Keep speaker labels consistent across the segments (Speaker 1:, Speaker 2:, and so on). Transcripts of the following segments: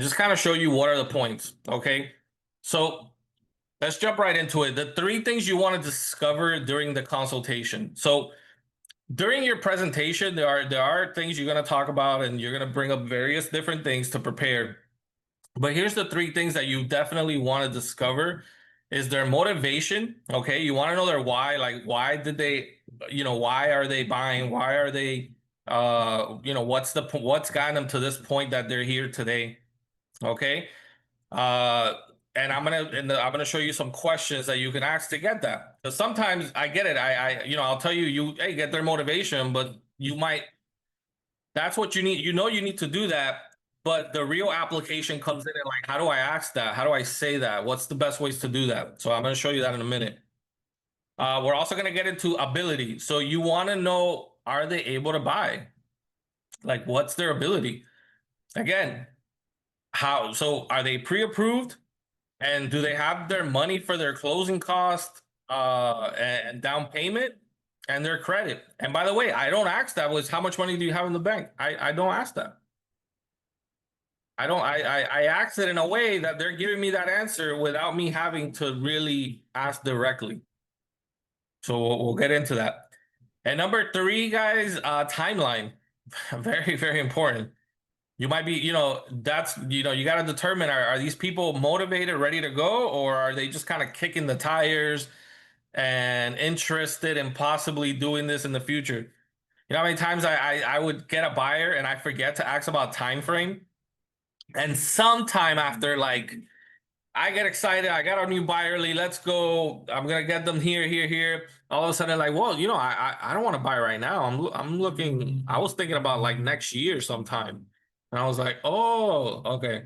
Speaker 1: just kind of show you what are the points. Okay. So let's jump right into it. The three things you want to discover during the consultation. So during your presentation, there are things you're going to talk about and you're going to bring up various different things to prepare. But here's the three things that you definitely want to discover is their motivation. Okay. You want to know their why, like why did they, why are they buying? Why are they, what's gotten them to this point that they're here today? Okay. Uh, and I'm gonna show you some questions that you can ask to get that. Because sometimes I get it. I'll tell you, hey, get their motivation, but you might. That's what you need. You need to do that. But the real application comes in and like, how do I ask that? How do I say that? What's the best ways to do that? So I'm gonna show you that in a minute. We're also gonna get into ability. So you want to know, are they able to buy? Like, what's their ability? Again, how? So are they pre-approved? And do they have their money for their closing cost, and down payment and their credit? And by the way, I don't ask that was how much money do you have in the bank? I don't ask that. I don't I ask it in a way that they're giving me that answer without me having to really ask directly. So we'll get into that. And number three, guys, timeline. Very, very important. You might be, you got to determine, are these people motivated, ready to go, or are they just kind of kicking the tires and interested in possibly doing this in the future? You know how many times I would get a buyer and I forget to ask about time frame, and sometime after, like, I get excited, I got a new buyer, Lee, let's go, I'm gonna get them here, here, here. All of a sudden, like, well, I don't want to buy right now. I'm looking. I was thinking about like next year sometime, and I was like, oh, okay.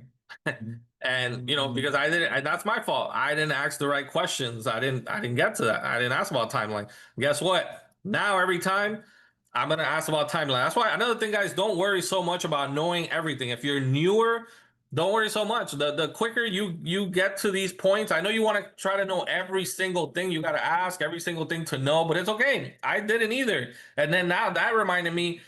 Speaker 1: And because that's my fault. I didn't ask the right questions. I didn't get to that. I didn't ask about timeline. Guess what? Now every time I'm gonna ask about timeline. That's why another thing, guys, don't worry so much about knowing everything. If you're newer, don't worry so much. The quicker you get to these points, I know you want to try to know every single thing. You got to ask every single thing to know, but it's okay. I didn't either. And then now that reminded me,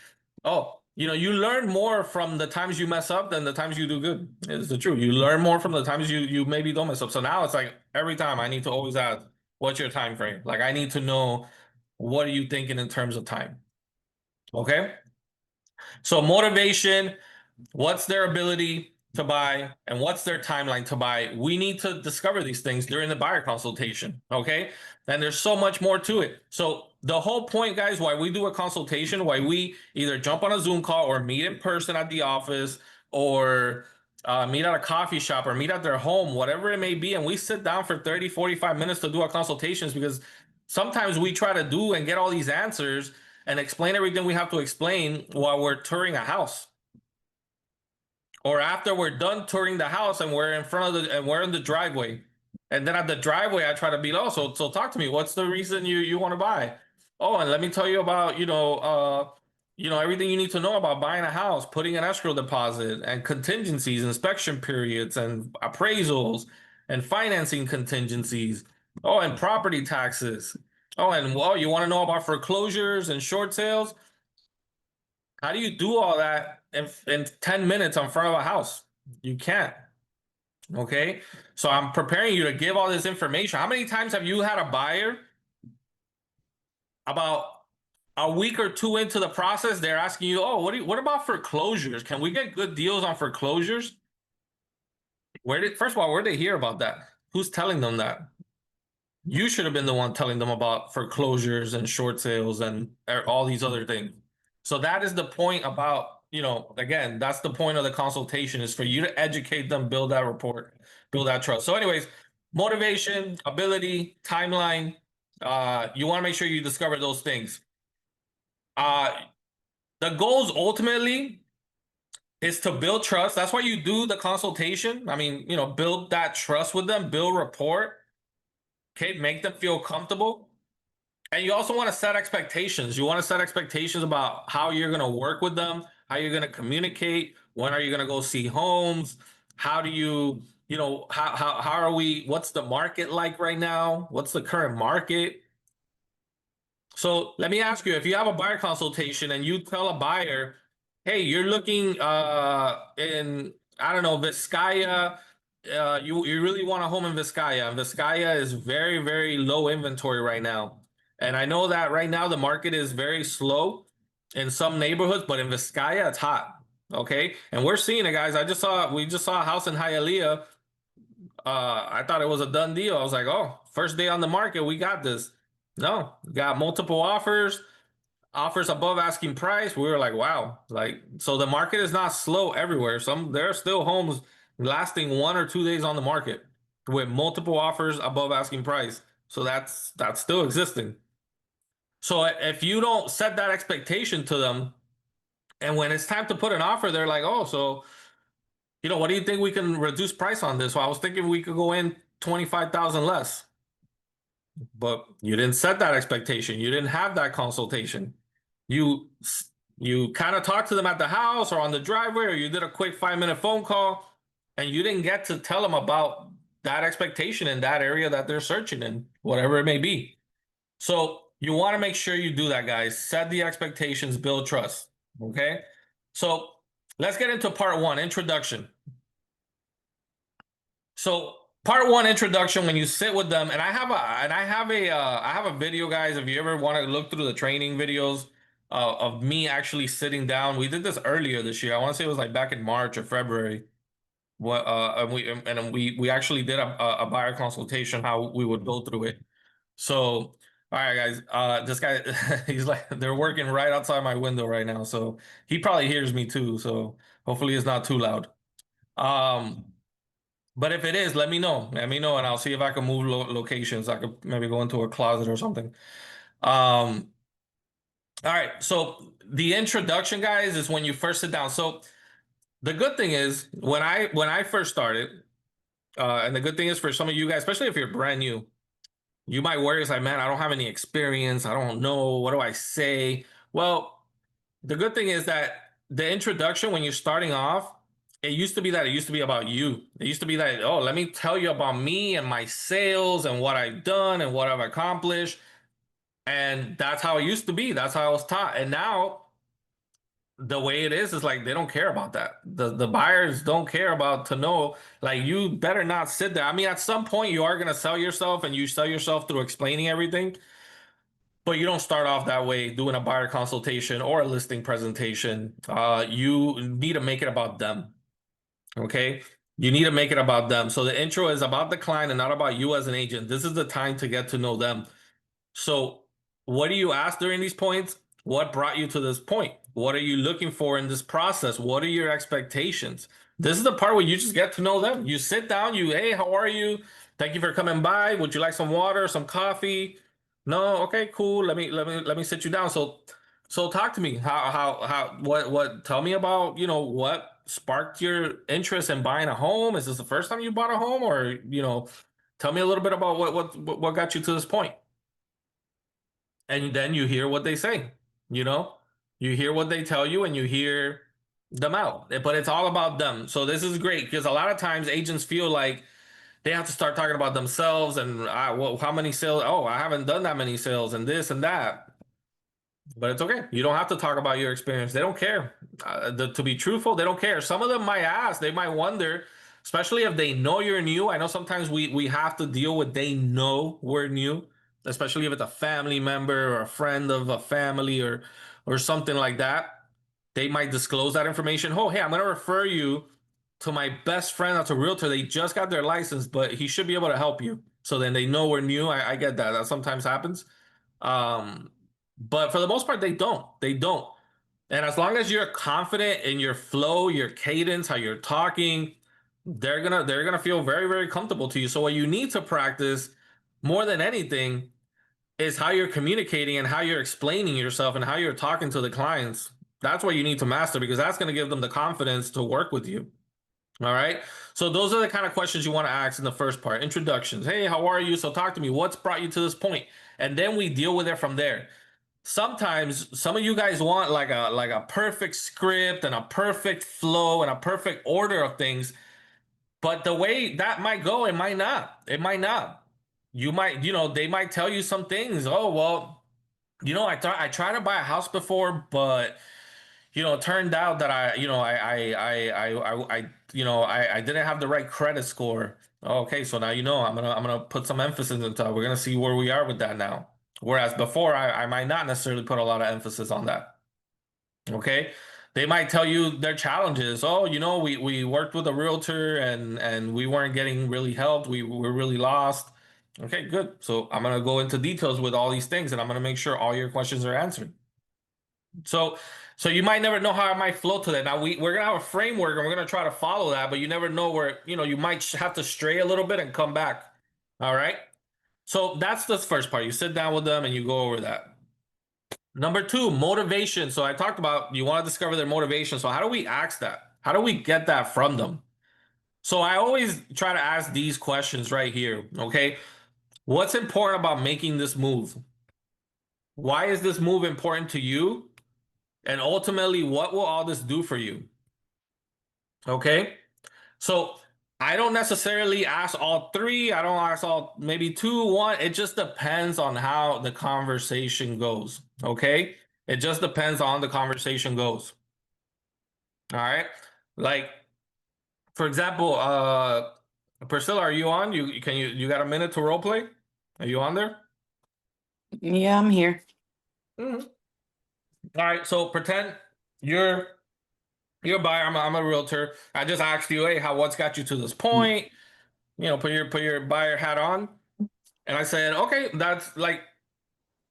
Speaker 1: oh, you learn more from the times you mess up than the times you do good. It's the truth. You learn more from the times you maybe don't mess up. So now it's like every time I need to always ask, what's your time frame? Like I need to know, what are you thinking in terms of time? Okay. So motivation, what's their ability to buy, and what's their timeline to buy? We need to discover these things during the buyer consultation. Okay. And there's so much more to it. So the whole point, guys, why we do a consultation, why we either jump on a Zoom call or meet in person at the office, or meet at a coffee shop or meet at their home, whatever it may be, and we sit down for 30, 45 minutes to do our consultations, because sometimes we try to do and get all these answers and explain everything we have to explain while we're touring a house, or after we're done touring the house and we're in front of and we're in the driveway. And then at the driveway, I try to be, oh, so talk to me. What's the reason you want to buy? Oh, and let me tell you about, everything you need to know about buying a house, putting an escrow deposit and contingencies, inspection periods and appraisals and financing contingencies. Oh, and property taxes. Oh, and well, you want to know about foreclosures and short sales? How do you do all that in 10 minutes in front of a house? You can't. Okay. So I'm preparing you to give all this information. How many times have you had a buyer about a week or two into the process? They're asking you, oh, what about foreclosures? Can we get good deals on foreclosures? First of all, where did they hear about that? Who's telling them that? You should have been the one telling them about foreclosures and short sales and all these other things. So that is the point about, again, that's the point of the consultation, is for you to educate them, build that rapport, build that trust. So anyways, motivation, ability, timeline, you want to make sure you discover those things. The goals ultimately is to build trust. That's why you do the consultation. I mean, build that trust with them, build rapport. Okay, make them feel comfortable. And you also want to set expectations. You want to set expectations about how you're going to work with them, how you're going to communicate, when are you going to go see homes, how do you, how are we, what's the market like right now? What's the current market? So let me ask you, if you have a buyer consultation and you tell a buyer, hey, you're looking in I don't know, Vizcaya. You really want a home in Vizcaya. Vizcaya is very, very low inventory right now. And I know that right now the market is very slow in some neighborhoods, but in Vizcaya it's hot. Okay. And we're seeing it, guys. We just saw a house in Hialeah. I thought it was a done deal. I was like, oh, first day on the market, we got this. No, got multiple offers above asking price. We were like, wow, like, so the market is not slow everywhere. There are still homes lasting 1 or 2 days on the market with multiple offers above asking price. So that's still existing. So if you don't set that expectation to them, and when it's time to put an offer, they're like, oh, so what do you think we can reduce price on this? Well, I was thinking we could go in 25,000 less, but you didn't set that expectation. You didn't have that consultation. You you kind of talked to them at the house or on the driveway, or you did a quick 5-minute phone call, and you didn't get to tell them about that expectation in that area that they're searching in, whatever it may be. So you want to make sure you do that, guys. Set the expectations, build trust. Okay. So let's get into part one, introduction. So part one, introduction, when you sit with them, and I have a video, guys. If you ever want to look through the training videos of me actually sitting down, we did this earlier this year. I want to say it was like back in March or February. What and we actually did a buyer consultation, how we would go through it. So, all right, guys. This guy, he's like, they're working right outside my window right now, so he probably hears me too. So hopefully it's not too loud. Um. But if it is, let me know. Let me know, and I'll see if I can move locations. I could maybe go into a closet or something. Um, all right. So the introduction, guys, is when you first sit down. So the good thing is when I first started, and the good thing is for some of you guys, especially if you're brand new, you might worry, it's like, man, I don't have any experience. I don't know. What do I say? Well, the good thing is that the introduction, when you're starting off, it used to be about you. It used to be that, oh, let me tell you about me and my sales and what I've done and what I've accomplished. And that's how it used to be. That's how I was taught. And now the way it is like they don't care about that. The buyers don't care about to know, like, you better not sit there. I mean, at some point you are gonna sell yourself, and you sell yourself through explaining everything. But you don't start off that way doing a buyer consultation or a listing presentation. You need to make it about them. Okay. You need to make it about them. So the intro is about the client and not about you as an agent. This is the time to get to know them. So, what do you ask during these points? What brought you to this point? What are you looking for in this process? What are your expectations? This is the part where you just get to know them. You sit down, hey, how are you? Thank you for coming by. Would you like some water, some coffee? No, okay, cool. Let me sit you down. So talk to me. What tell me about, what sparked your interest in buying a home? Is this the first time you bought a home, or, tell me a little bit about what got you to this point. And then you hear what they say, you know you hear what they tell you, and you hear them out, but it's all about them. So this is great, because a lot of times agents feel like they have to start talking about themselves, and well, how many sales, oh, I haven't done that many sales and this and that. But it's okay. You don't have to talk about your experience. They don't care. To be truthful, they don't care. Some of them might ask, they might wonder, especially if they know you're new. I know sometimes we have to deal with, they know we're new, especially if it's a family member or a friend of a family, or something like that. They might disclose that information. Oh, hey, I'm going to refer you to my best friend that's a realtor. They just got their license, but he should be able to help you. So then they know we're new. I get that. That sometimes happens. Um, but for the most part, they don't. They don't. And as long as you're confident in your flow, your cadence, how you're talking, they're gonna feel very, very comfortable to you. So what you need to practice more than anything is how you're communicating and how you're explaining yourself and how you're talking to the clients. That's what you need to master, because that's going to give them the confidence to work with you. All right. So those are the kind of questions you want to ask in the first part. Introductions. Hey, how are you? So talk to me. What's brought you to this point? And then we deal with it from there. Sometimes some of you guys want like a perfect script and a perfect flow and a perfect order of things, but the way that might go, it might not. It might not. You might, they might tell you some things. Oh, well, I tried to buy a house before, but it turned out that I didn't have the right credit score. Okay, so now I'm gonna put some emphasis into that. We're gonna see where we are with that now. Whereas before, I might not necessarily put a lot of emphasis on that. Okay. They might tell you their challenges. Oh, we worked with a realtor and we weren't getting really helped. We were really lost. Okay, good. So I'm gonna go into details with all these things and I'm gonna make sure all your questions are answered. So you might never know how I might flow to that. Now we're gonna have a framework and we're gonna try to follow that, but you never know where, you might have to stray a little bit and come back. All right. So that's the first part. You sit down with them and you go over that. Number two, motivation. So I talked about you want to discover their motivation. So how do we ask that? How do we get that from them? So I always try to ask these questions right here. Okay. What's important about making this move? Why is this move important to you? And ultimately, what will all this do for you? Okay. So I don't necessarily ask all three. I don't ask all, maybe two, one. It just depends on how the conversation goes. Okay. It just depends on the conversation goes. All right. Like, for example, Priscilla, are you on? You got a minute to role play? Are you on there?
Speaker 2: Yeah, I'm here.
Speaker 1: Mhm. All right. So pretend you're a buyer. I'm a realtor. I just asked you, hey, what's got you to this point? Put your buyer hat on. And I said, okay, that's like,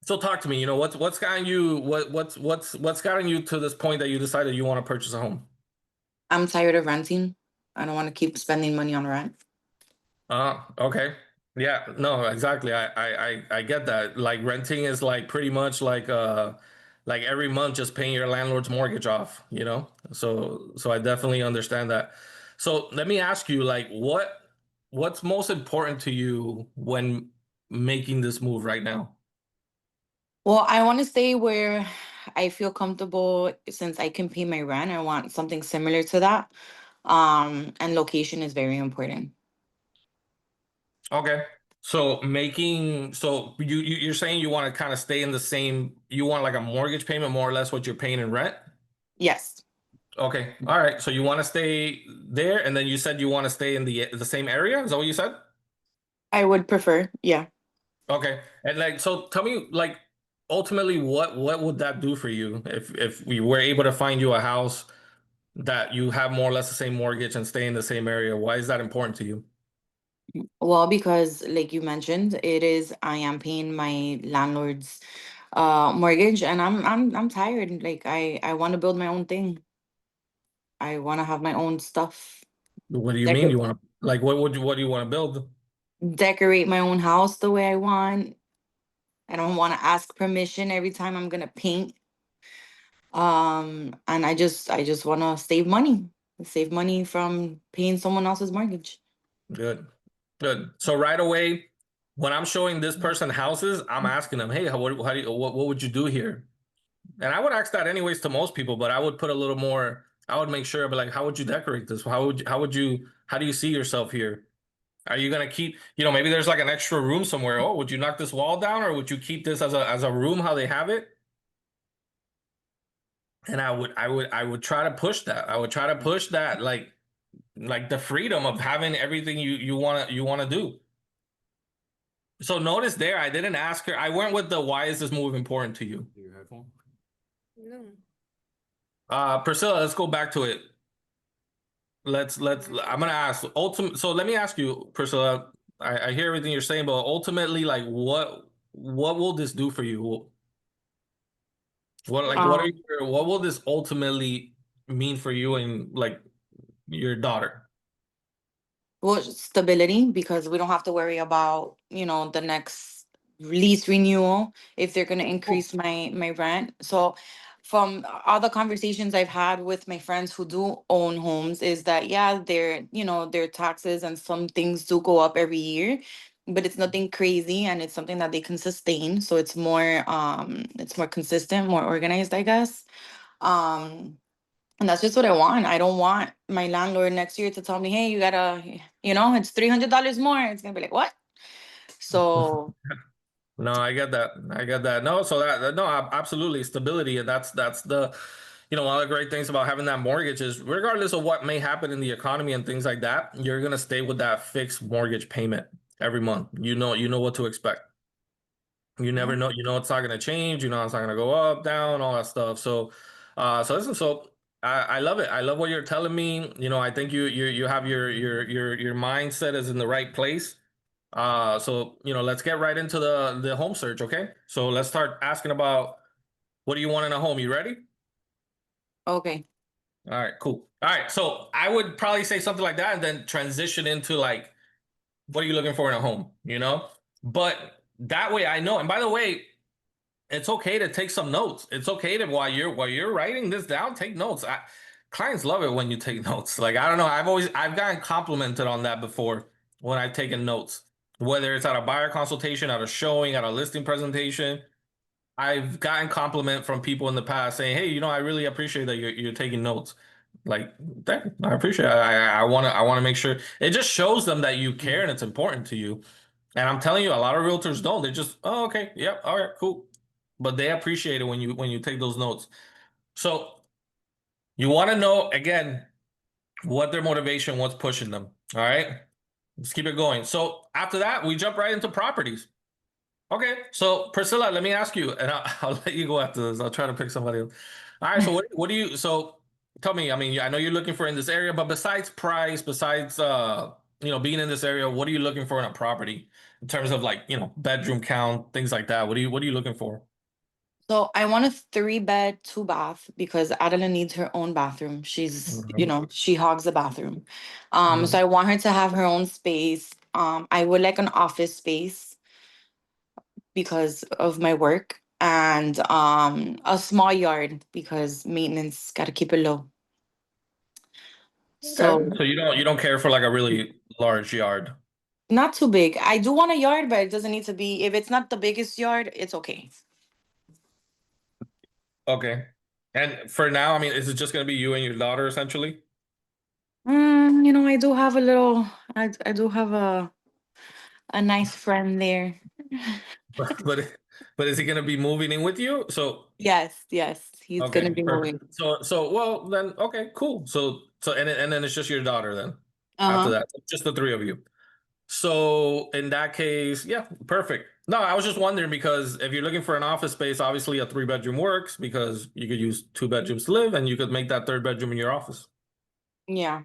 Speaker 1: so talk to me. What's gotten you what's gotten you to this point that you decided you want to purchase a home?
Speaker 2: I'm tired of renting. I don't want to keep spending money on rent.
Speaker 1: Okay. Yeah, no, exactly. I get that. Like renting is like pretty much like every month just paying your landlord's mortgage off. So I definitely understand that. So let me ask you, like, what's most important to you when making this move right now?
Speaker 2: Well, I want to stay where I feel comfortable since I can pay my rent. I want something similar to that. And location is very important.
Speaker 1: Okay. So you're saying you want to kind of stay in the same, you want like a mortgage payment more or less what you're paying in rent?
Speaker 2: Yes,
Speaker 1: Okay. All right. So you want to stay there, and then you said you want to stay in the same area. Is that what you said?
Speaker 2: I would prefer. Yeah.
Speaker 1: Okay. And like, so tell me, like, ultimately, what would that do for you if we were able to find you a house that you have more or less the same mortgage and stay in the same area? Why is that important to you?
Speaker 2: Well, because like you mentioned, I am paying my landlord's mortgage and I'm tired. Like I want to build my own thing. I want to have my own stuff.
Speaker 1: What do you mean
Speaker 2: Decor
Speaker 1: you want to like? What do you want to build?
Speaker 2: decorate my own house the way I want. I don't want to ask permission every time I'm gonna paint. And I just want to save money from paying someone else's mortgage.
Speaker 1: Good. Good. So right away, when I'm showing this person houses, I'm asking them, "Hey, how do you, what would you do here?" And I would ask that anyways to most people, but I would put a little more. I would make sure, but like, how would you decorate this? How do you see yourself here? Are you gonna keep, maybe there's like an extra room somewhere. Oh, would you knock this wall down, or would you keep this as a room how they have it? And I would try to push that. I would try to push that, like the freedom of having everything you wanna do. So notice there, I didn't ask her. I went with the why is this move important to you?
Speaker 3: Your headphone?
Speaker 2: No.
Speaker 1: Priscilla, let's go back to it. I'm gonna ask ultimate. So let me ask you, Priscilla. I hear everything you're saying, but ultimately, like, what will this do for you?
Speaker 2: Um,
Speaker 1: What will this ultimately mean for you and like your daughter?
Speaker 2: well, stability because we don't have to worry about, the next lease renewal if they're gonna
Speaker 1: Oh,
Speaker 2: increase my rent. So from all the conversations I've had with my friends who do own homes is that yeah, their taxes and some things do go up every year, but it's nothing crazy and it's something that they can sustain. So it's more consistent, more organized, I guess. Um and that's just what I want. I don't want my landlord next year to tell me, hey, you gotta, it's $300 more. It's gonna be like, what? So
Speaker 1: no, I get that. I get that. No, so no, absolutely stability, and that's the one of the great things about having that mortgage is regardless of what may happen in the economy and things like that, you're gonna stay with that fixed mortgage payment every month. You know what to expect. You
Speaker 2: Yeah.
Speaker 1: never know, it's not gonna change, it's not gonna go up, down, all that stuff. So listen, so I love it. I love what you're telling me. I think you have your mindset is in the right place. So let's get right into the home search, okay? So let's start asking about what do you want in a home? You ready?
Speaker 2: Okay.
Speaker 1: All right, cool. All right, so I would probably say something like that and then transition into like, what are you looking for in a home? But that way I know. And by the way, it's okay to take some notes. It's okay to while you're writing this down, take notes. Clients love it when you take notes. Like I don't know, I've gotten complimented on that before when I've taken notes, whether it's at a buyer consultation, at a showing, at a listing presentation. I've gotten compliment from people in the past saying, "Hey, I really appreciate that you're taking notes." Like, I appreciate it. I want to make sure it just shows them that you care and it's important to you. And I'm telling you, a lot of realtors don't. They just, oh, okay, yep, all right, cool. But they appreciate it when you take those notes. So you want to know again what their motivation, what's pushing them. All right, let's keep it going. So after that, we jump right into properties. Okay, so Priscilla, let me ask you, and I'll let you go after this. I'll try to pick somebody else. All right, so what do you? So tell me. I mean, I know you're looking for in this area, but besides price, besides being in this area, what are you looking for in a property in terms of like bedroom count, things like that? What are you looking for?
Speaker 2: So I want a 3-bed, 2-bath because Adeline needs her own bathroom.
Speaker 1: Mhm.
Speaker 2: She hogs the bathroom. So
Speaker 1: Mhm.
Speaker 2: I want her to have her own space. I would like an office space because of my work and a small yard because maintenance got to keep it low.
Speaker 1: Okay,
Speaker 2: So
Speaker 1: so you don't care for like a really large yard.
Speaker 2: not too big. I do want a yard, but it doesn't need to be. If it's not the biggest yard, it's okay.
Speaker 1: Okay, and for now, I mean, is it just gonna be you and your daughter essentially?
Speaker 2: I do have a little. I do have a nice friend there.
Speaker 1: But but is he gonna be moving in with you? So
Speaker 2: Yes, yes, he's gonna
Speaker 1: okay,
Speaker 2: be
Speaker 1: perfect.
Speaker 2: moving.
Speaker 1: So well then okay, cool. So and then it's just your daughter then after
Speaker 2: Uh-huh.
Speaker 1: that. Just the three of you. So in that case, yeah, perfect. No, I was just wondering because if you're looking for an office space, obviously a 3 bedroom works because you could use 2 bedrooms to live and you could make that third bedroom in your office.
Speaker 2: Yeah.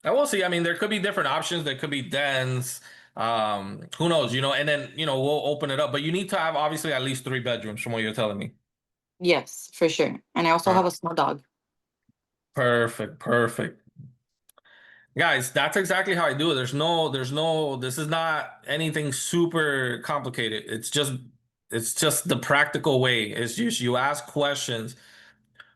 Speaker 1: And we'll see. I mean, there could be different options. There could be dens. Who knows, and then, we'll open it up. But you need to have obviously at least 3 bedrooms from what you're telling me.
Speaker 2: Yes, for sure. And I also
Speaker 1: All
Speaker 2: have
Speaker 1: right.
Speaker 2: a small dog.
Speaker 1: Perfect, perfect. Guys, that's exactly how I do it. This is not anything super complicated. It's just the practical way. It's just you ask questions.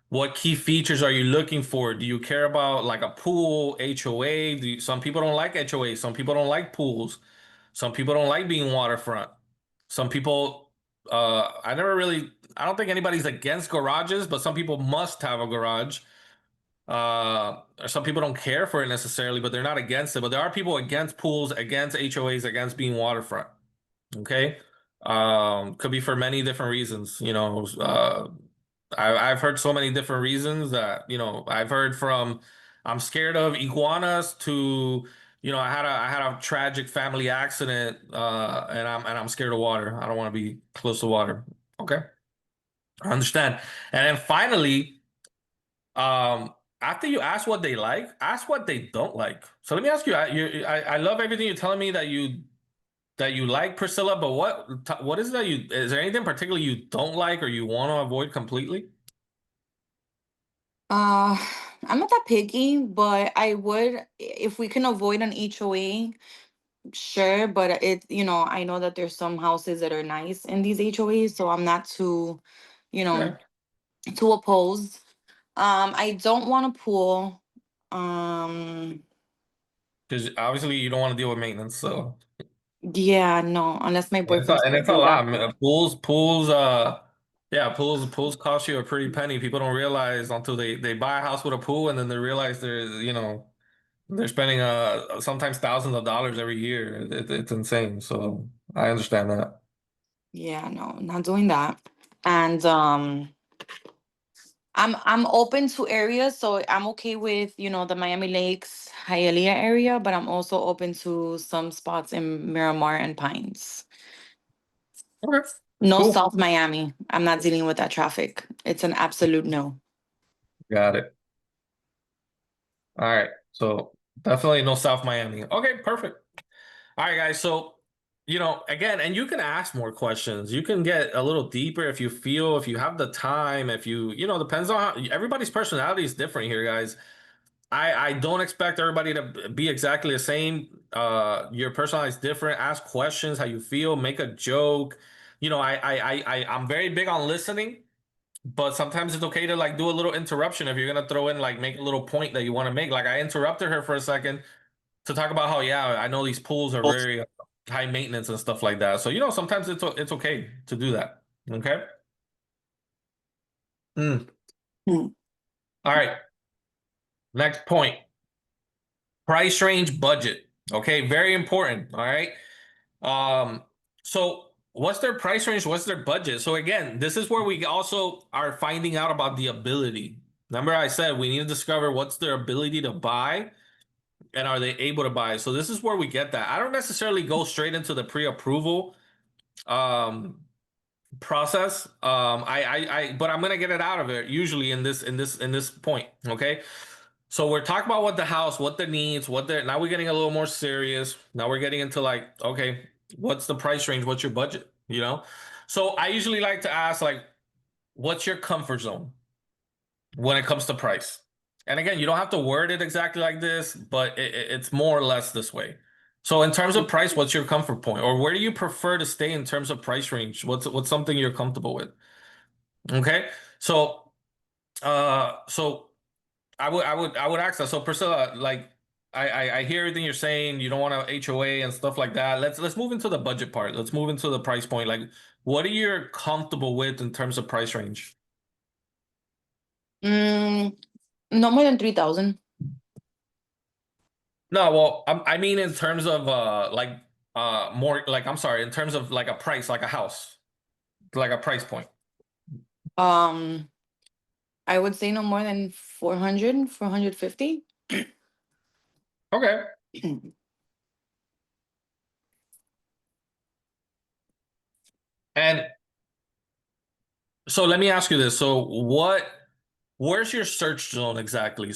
Speaker 1: What key features are you looking for? Do you care about like a pool, HOA? Some people don't like HOA. Some people don't like pools. Some people don't like being waterfront. Some people, I don't think anybody's against garages, but some people must have a garage. Some people don't care for it necessarily, but they're not against it. But there are people against pools, against HOAs, against being waterfront. Okay. Could be for many different reasons. I've heard so many different reasons that, I've heard from I'm scared of iguanas to, I had a tragic family accident, and I'm scared of water. I don't want to be close to water. Okay. I understand. And then finally, after you ask what they like, ask what they don't like. So let me ask you, I love everything you're telling me that you like, Priscilla, but what is that is there anything particularly you don't like or you want to avoid completely?
Speaker 2: Uh, I'm not that picky, but I would if we can avoid an HOA, sure. But I know that there's some houses that are nice in these HOAs, so I'm not you know,
Speaker 1: Okay.
Speaker 2: too opposed. I don't want a pool. Um,
Speaker 1: Because obviously you don't want to deal with maintenance, so
Speaker 2: yeah, no, unless my
Speaker 1: and it's a,
Speaker 2: boyfriend's
Speaker 1: and
Speaker 2: gonna
Speaker 1: it's a
Speaker 2: do that.
Speaker 1: lot. Yeah, pools cost you a pretty penny. People don't realize until they buy a house with a pool and then they realize they're spending sometimes thousands of dollars every year. It's insane. So I understand that.
Speaker 2: Yeah, no, not doing that. And I'm open to areas, so I'm okay with, the Miami Lakes, Hialeah area, but I'm also open to some spots in Miramar and Pines.
Speaker 1: Okay,
Speaker 2: No
Speaker 1: cool.
Speaker 2: South Miami. I'm not dealing with that traffic. It's an absolute no.
Speaker 1: Got it. All right. So definitely no South Miami. Okay, perfect. All right, guys. So, again, and you can ask more questions. You can get a little deeper if you feel, if you have the time, if depends on how everybody's personality is different here, guys. I don't expect everybody to be exactly the same. Your personality is different. Ask questions, how you feel, make a joke. I'm very big on listening, but sometimes it's okay to like do a little interruption if you're gonna throw in like make a little point that you want to make. Like I interrupted her for a second to talk about how yeah, I know these pools are very high maintenance and stuff like that. So sometimes it's okay to do that. Okay. Mm.
Speaker 2: Hmm.
Speaker 1: All right. Next point. Price range budget. Okay, very important. All right. Um, so what's their price range? What's their budget? So again, this is where we also are finding out about the ability. Remember, I said we need to discover what's their ability to buy and are they able to buy. So this is where we get that. I don't necessarily go straight into the pre-approval um process. But I'm gonna get it out of it usually in this point. Okay. So we're talking about what the house, what the needs, what they're now we're getting a little more serious. Now we're getting into like, okay, what's the price range? What's your budget? So I usually like to ask like, what's your comfort zone when it comes to price? And again, you don't have to word it exactly like this, but it's more or less this way. So in terms of price, what's your comfort point? Or where do you prefer to stay in terms of price range? What's something you're comfortable with? Okay. So I would ask that. So Priscilla, like I hear everything you're saying. You don't want to HOA and stuff like that. Let's move into the budget part. Let's move into the price point. Like, what are you comfortable with in terms of price range?
Speaker 2: Mm, no more than 3,000.
Speaker 1: No, well, I mean in terms of like more like I'm sorry, in terms of like a price, like a house, like a price point.
Speaker 2: Um, I would say no more than 400, 450.
Speaker 1: Okay. And so let me ask you this. So where's your search zone exactly?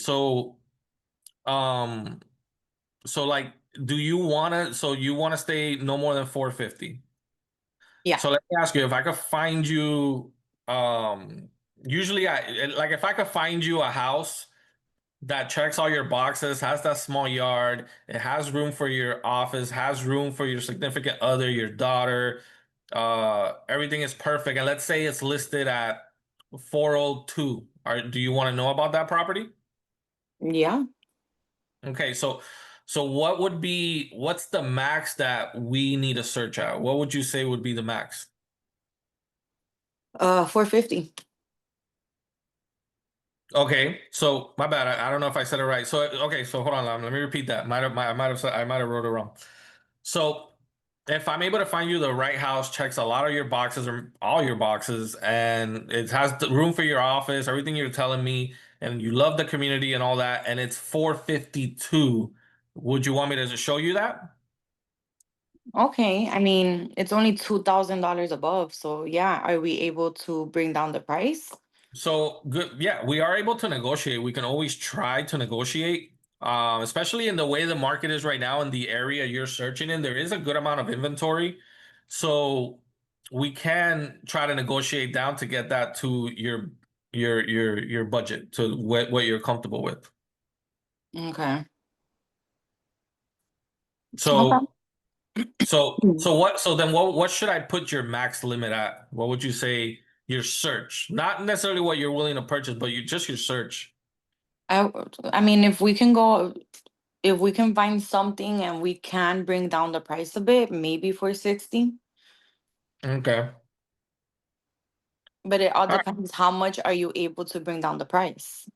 Speaker 1: Um So like, do you wanna? So you wanna stay no more than 450?
Speaker 2: Yeah.
Speaker 1: So let me ask you, if I could find you, usually like if I could find you a house that checks all your boxes, has that small yard, it has room for your office, has room for your significant other, your daughter, everything is perfect, and let's say it's listed at 402. Do you want to know about that property?
Speaker 2: Yeah.
Speaker 1: Okay, so what's the max that we need to search at? What would you say would be the max?
Speaker 2: 450.
Speaker 1: Okay, so my bad. I don't know if I said it right. So okay, so hold on, let me repeat that. I might have said I might have wrote it wrong. So if I'm able to find you the right house, checks a lot of your boxes or all your boxes, and it has the room for your office, everything you're telling me, and you love the community and all that, and it's 452, would you want me to just show you that?
Speaker 2: Okay. I mean, it's only $2,000 above. So yeah, are we able to bring down the price?
Speaker 1: So good, yeah, we are able to negotiate. We can always try to negotiate, especially in the way the market is right now in the area you're searching in. There is a good amount of inventory, so we can try to negotiate down to get that to your budget to what you're comfortable with.
Speaker 2: Okay.
Speaker 1: So
Speaker 2: Okay.
Speaker 1: so what? So then what should I put your max limit at? What would you say your search? Not necessarily what you're willing to purchase, but you just your search.
Speaker 2: I mean, if we can find something and we can bring down the price a bit, maybe for 60.
Speaker 1: Okay.
Speaker 2: But it all depends how much are you able to bring down the price.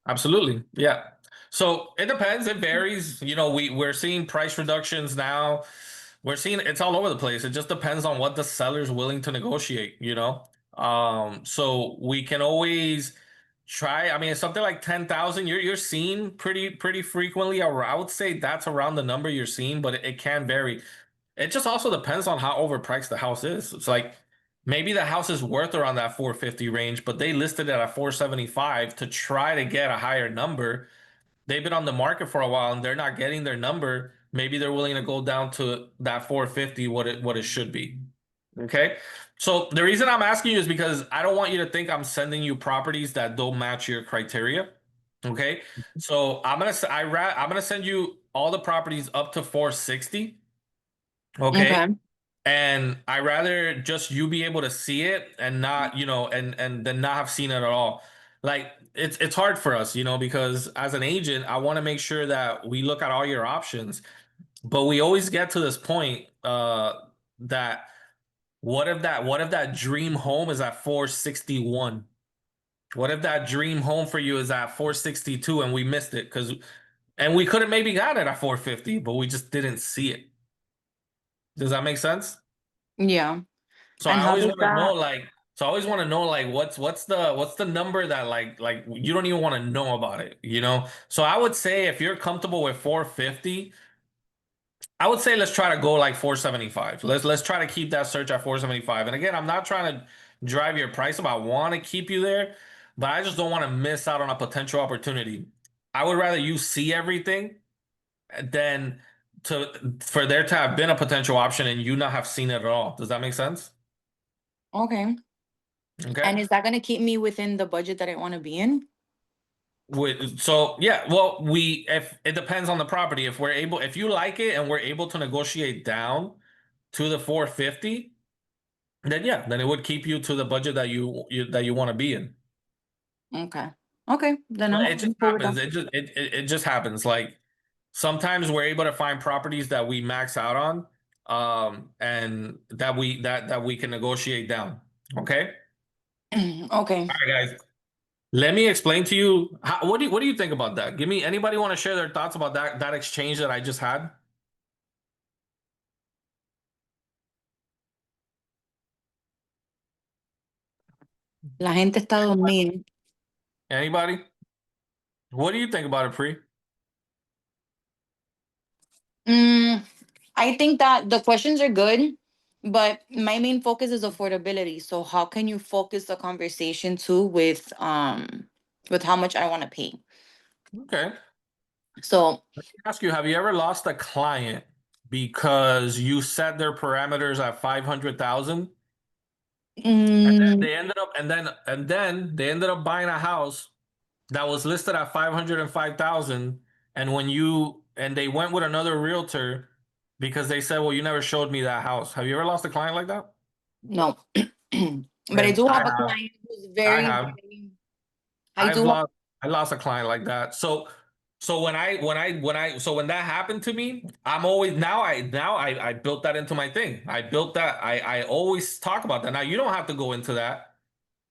Speaker 1: Absolutely. Yeah. So it depends. It varies. We're seeing price reductions now. We're seeing it's all over the place. It just depends on what the seller's willing to negotiate. So we can always try. I mean, it's something like 10,000. You're seeing pretty frequently. I would say that's around the number you're seeing, but it can vary. It just also depends on how overpriced the house is. It's like maybe the house is worth around that 450 range, but they listed it at 475 to try to get a higher number. They've been on the market for a while and they're not getting their number. Maybe they're willing to go down to that 450, what it should be. Okay. So the reason I'm asking you is because I don't want you to think I'm sending you properties that don't match your criteria. Okay. So I'm gonna send you all the properties up to 460. Okay.
Speaker 2: Okay.
Speaker 1: And I rather just you be able to see it and not, and then not have seen it at all. Like it's hard for us, because as an agent, I want to make sure that we look at all your options, but we always get to this point that what if that dream home is at 461? What if that dream home for you is at 462 and we missed it and we could have maybe got it at 450, but we just didn't see it. Does that make sense?
Speaker 2: Yeah.
Speaker 1: So
Speaker 2: And
Speaker 1: I
Speaker 2: how
Speaker 1: always
Speaker 2: does
Speaker 1: want to know
Speaker 2: that?
Speaker 1: like so I always want to know like what's the number that like you don't even want to know about it. So I would say if you're comfortable with 450, I would say let's try to go like 475. Let's try to keep that search at 475. And again, I'm not trying to drive your price up. I want to keep you there, but I just don't want to miss out on a potential opportunity. I would rather you see everything than for there to have been a potential option and you not have seen it at all. Does that make sense?
Speaker 2: Okay.
Speaker 1: Okay.
Speaker 2: And is that going to keep me within the budget that I want to be in?
Speaker 1: So yeah, well, if it depends on the property. If you like it and we're able to negotiate down to the 450, then yeah, then it would keep you to the budget that you want to be in.
Speaker 2: Okay. Okay. Then
Speaker 1: But
Speaker 2: I'm,
Speaker 1: it just
Speaker 2: I'm cool with that.
Speaker 1: happens. It just happens. Like sometimes we're able to find properties that we max out on, and that we can negotiate down. Okay.
Speaker 2: Okay.
Speaker 1: All right, guys. Let me explain to you what do you think about that? Give me anybody want to share their thoughts about that exchange that I just had?
Speaker 2: La gente está dormida.
Speaker 1: Anybody? What do you think about it, Pre?
Speaker 2: Mm, I think that the questions are good, but my main focus is affordability. So how can you focus the conversation too with how much I want to pay?
Speaker 1: Okay.
Speaker 2: So
Speaker 1: Ask you, have you ever lost a client because you set their parameters at 500,000 and then
Speaker 2: mm,
Speaker 1: they ended up and then they ended up buying a house that was listed at 505,000, and they went with another realtor because they said, "Well, you never showed me that house." Have you ever lost a client like that?
Speaker 2: no. But I
Speaker 1: And
Speaker 2: do
Speaker 1: I
Speaker 2: have a
Speaker 1: have.
Speaker 2: client who's
Speaker 1: I
Speaker 2: very,
Speaker 1: have.
Speaker 2: very I
Speaker 1: I've
Speaker 2: do have,
Speaker 1: lost I lost a client like that. So when that happened to me, I'm always now I built that into my thing. I built that. I always talk about that. Now you don't have to go into that,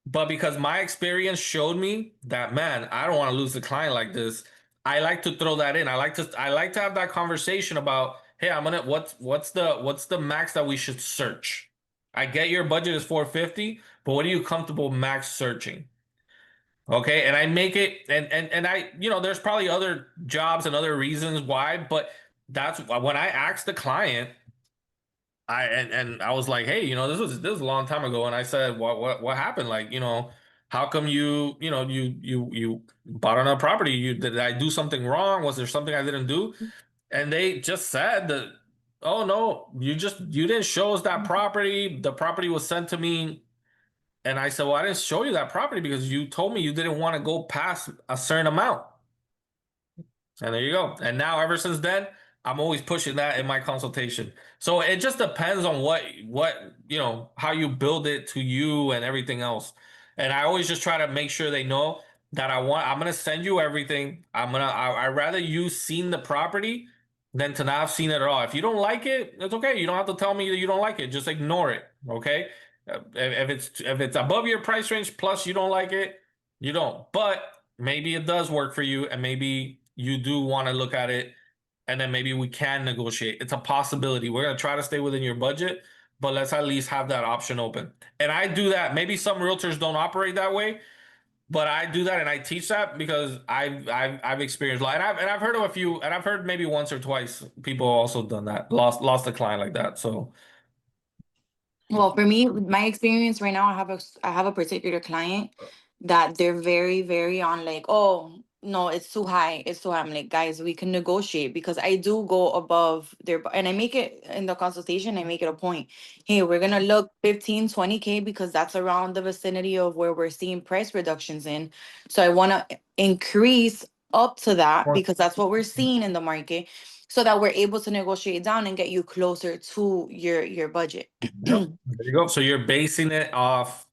Speaker 1: but because my experience showed me that, man, I don't want to lose a client like this. I like to throw that in. I like to have that conversation about, hey, what's the max that we should search? I get your budget is 450, but what are you comfortable max searching? Okay, and I make it, and I, there's probably other jobs and other reasons why, but that's when I asked the client, and I was like, hey, this was a long time ago, and I said, what happened? Like, how come you bought on a property? Did I do something wrong? Was there something I didn't do? And they just said that, oh no, you didn't show us that property. The property was sent to me. And I said, well, I didn't show you that property because you told me you didn't want to go past a certain amount. And there you go. And now, ever since then, I'm always pushing that in my consultation. So it just depends on how you build it to you and everything else. And I always just try to make sure they know that I'm gonna send you everything. I rather you seen the property than to not have seen it at all. If you don't like it, it's okay. You don't have to tell me that you don't like it. Just ignore it. Okay. If it's above your price range plus you don't like it, you don't. But maybe it does work for you, and maybe you do want to look at it, and then maybe we can negotiate. It's a possibility. We're gonna try to stay within your budget, but let's at least have that option open. And I do that. Maybe some realtors don't operate that way, but I do that and I teach that because I've experienced a lot. And I've heard of a few, and I've heard maybe once or twice people also done that, lost a client like that. So
Speaker 2: Well, for me, my experience right now, I have a particular client that they're very, very on like, oh no, it's too high. It's too high. I'm like, guys, we can negotiate because I do go above and I make it in the consultation, I make it a point. Hey, we're gonna look 15, 20K because that's around the vicinity of where we're seeing price reductions in. So I wanna increase up to that because that's what we're seeing in the market so that we're able to negotiate down and get you closer to your budget.
Speaker 1: yep, there you go. So you're basing it off,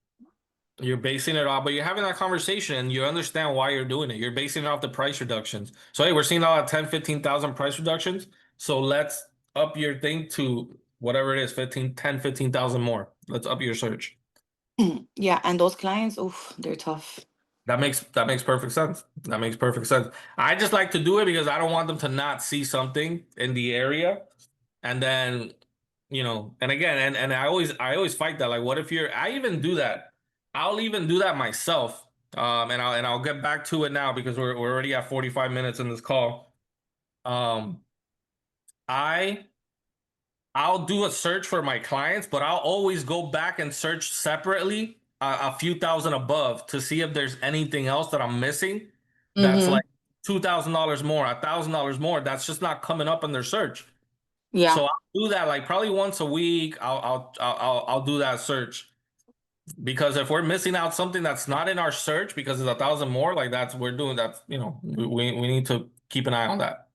Speaker 1: but you're having that conversation and you understand why you're doing it. You're basing it off the price reductions. So, hey, we're seeing a lot of 10, 15,000 price reductions. So let's up your thing to whatever it is, 15, 10, 15,000 more. Let's up your search.
Speaker 2: Yeah, and those clients, oof, they're tough.
Speaker 1: That makes perfect sense. That makes perfect sense. I just like to do it because I don't want them to not see something in the area. And then, and again, and I always fight that. Like, what if I even do that. I'll even do that myself. And I'll get back to it now because we're already at 45 minutes in this call. Um, I I'll do a search for my clients, but I'll always go back and search separately a few thousand above to see if there's anything else that I'm missing that's
Speaker 2: Mm-hmm.
Speaker 1: like $2,000 more, $1,000 more. That's just not coming up in their search.
Speaker 2: Yeah.
Speaker 1: So I'll do that like probably once a week. I'll do that search because if we're missing out something that's not in our search because it's 1,000 more, like that's we're doing that. We need to keep an eye on that.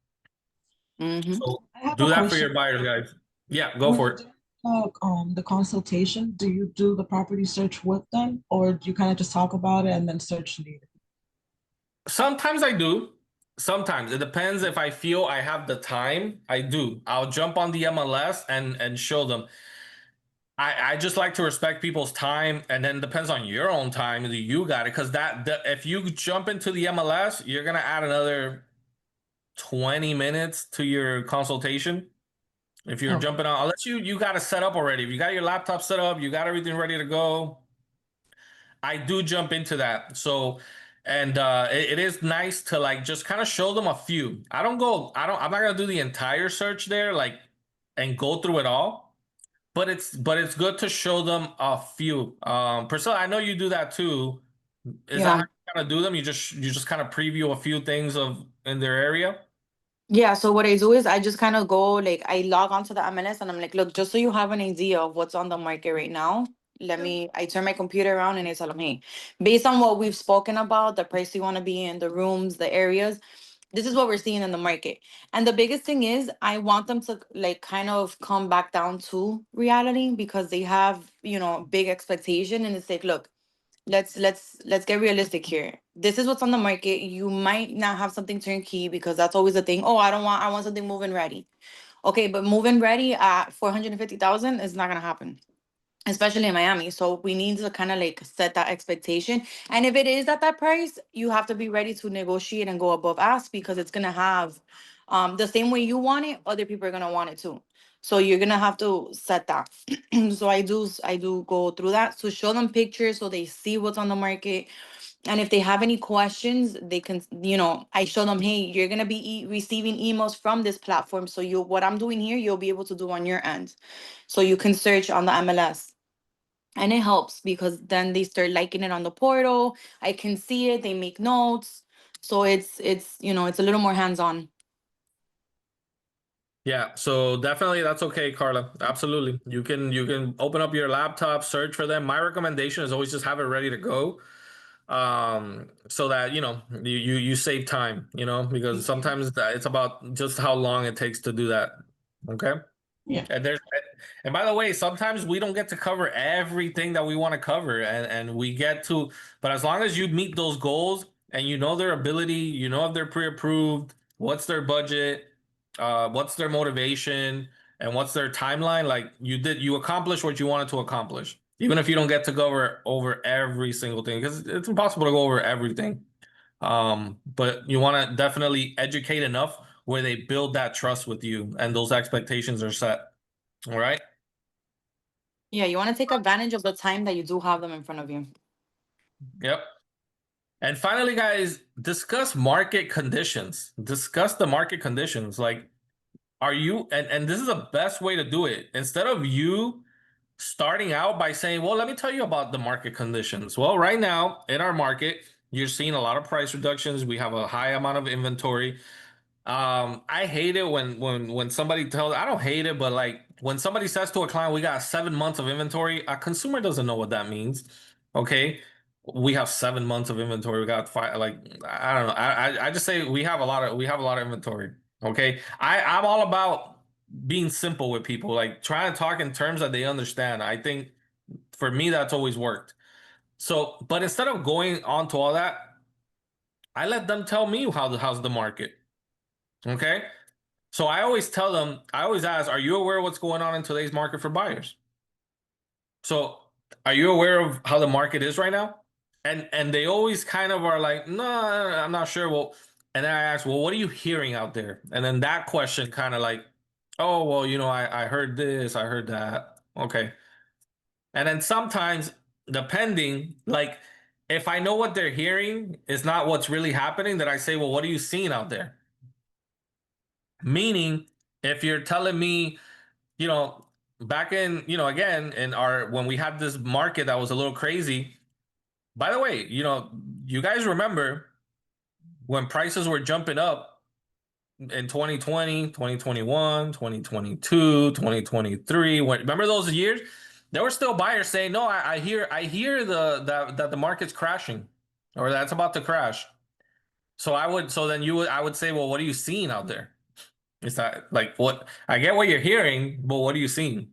Speaker 2: Mm-hmm.
Speaker 1: So
Speaker 3: I have a
Speaker 1: do that for
Speaker 3: question.
Speaker 1: your buyers, guys. Yeah, go
Speaker 3: When
Speaker 1: for
Speaker 3: you
Speaker 1: it.
Speaker 3: do the consultation, do you do the property search with them, or do you kind of just talk about it and then search later?
Speaker 1: Sometimes I do. Sometimes it depends if I feel I have the time. I do. I'll jump on the MLS and show them. I just like to respect people's time, and then depends on your own time. You got it because if you jump into the MLS, you're gonna add another 20 minutes to your consultation. If you're
Speaker 3: Okay.
Speaker 1: jumping on, unless you got it set up already. If you got your laptop set up, you got everything ready to go. I do jump into that. So, and it is nice to like just kind of show them a few. I'm not gonna do the entire search there, like, and go through it all. But it's good to show them a few. Priscilla, I know you do that too. Is that how
Speaker 2: Yeah.
Speaker 1: you kind of do them? You just kind of preview a few things of in their area.
Speaker 2: Yeah. So what I do is I just kind of go like I log onto the MLS and I'm like, look, just so you have an idea of what's on the market right now. I turn my computer around and I tell them, hey, based on what we've spoken about, the price you want to be in, the rooms, the areas, this is what we're seeing in the market. And the biggest thing is I want them to like kind of come back down to reality because they have, big expectation and it's like, look, let's get realistic here. This is what's on the market. You might not have something turnkey because that's always a thing. Oh, I want something move-in ready. Okay, but move-in ready at 450,000 is not gonna happen, especially in Miami. So we need to kind of like set that expectation. And if it is at that price, you have to be ready to negotiate and go above ask because it's gonna have the same way you want it, other people are gonna want it too. So you're gonna have to set that. So I do go through that to show them pictures so they see what's on the market. And if they have any questions, they can, I show them, hey, you're gonna be receiving emails from this platform. So what I'm doing here, you'll be able to do on your end. So you can search on the MLS and it helps because then they start liking it on the portal. I can see it, they make notes. So it's a little more hands-on.
Speaker 1: Yeah, so definitely that's okay, Carla. Absolutely. You can open up your laptop, search for them. My recommendation is always just have it ready to go. So that you save time, because sometimes it's about just how long it takes to do that. Okay.
Speaker 3: Yeah.
Speaker 1: And by the way, sometimes we don't get to cover everything that we want to cover, and we get to, but as long as you meet those goals and you know their ability, if they're pre-approved, what's their budget, what's their motivation, and what's their timeline, like you accomplish what you wanted to accomplish, even if you don't get to go over every single thing, because it's impossible to go over everything. But you want to definitely educate enough where they build that trust with you and those expectations are set. All right.
Speaker 2: Yeah, you want to take advantage of the time that you do have them in front of you.
Speaker 1: Yep. And finally, guys, discuss market conditions. Discuss the market conditions. Like, are you, and this is the best way to do it. Instead of you starting out by saying, well, let me tell you about the market conditions. Well, right now in our market, you're seeing a lot of price reductions. We have a high amount of inventory. I hate it when somebody tells, I don't hate it, but like when somebody says to a client, we got 7 months of inventory, a consumer doesn't know what that means. Okay. We have 7 months of inventory. We got five, like, I don't know. I just say we have a lot of inventory. Okay. I'm all about being simple with people, like trying to talk in terms that they understand. I think for me, that's always worked. So, but instead of going on to all that, I let them tell me how's the market. Okay. So I always tell them, I always ask, are you aware of what's going on in today's market for buyers? So are you aware of how the market is right now? And they always kind of are like, no, I'm not sure. Well, and then I ask, well, what are you hearing out there? And then that question kind of like, oh, well, I heard this, I heard that. Okay. And then sometimes, depending, like if I know what they're hearing is not what's really happening, then I say, well, what are you seeing out there? Meaning, if you're telling me, you know, back in, again, in our when we had this market that was a little crazy. By the way, you guys remember when prices were jumping up in 2020, 2021, 2022, 2023. Remember those years? There were still buyers saying, "No, I hear that the market's crashing, or that's about to crash." I would say, well, what are you seeing out there? It's not like what I get what you're hearing, but what are you seeing?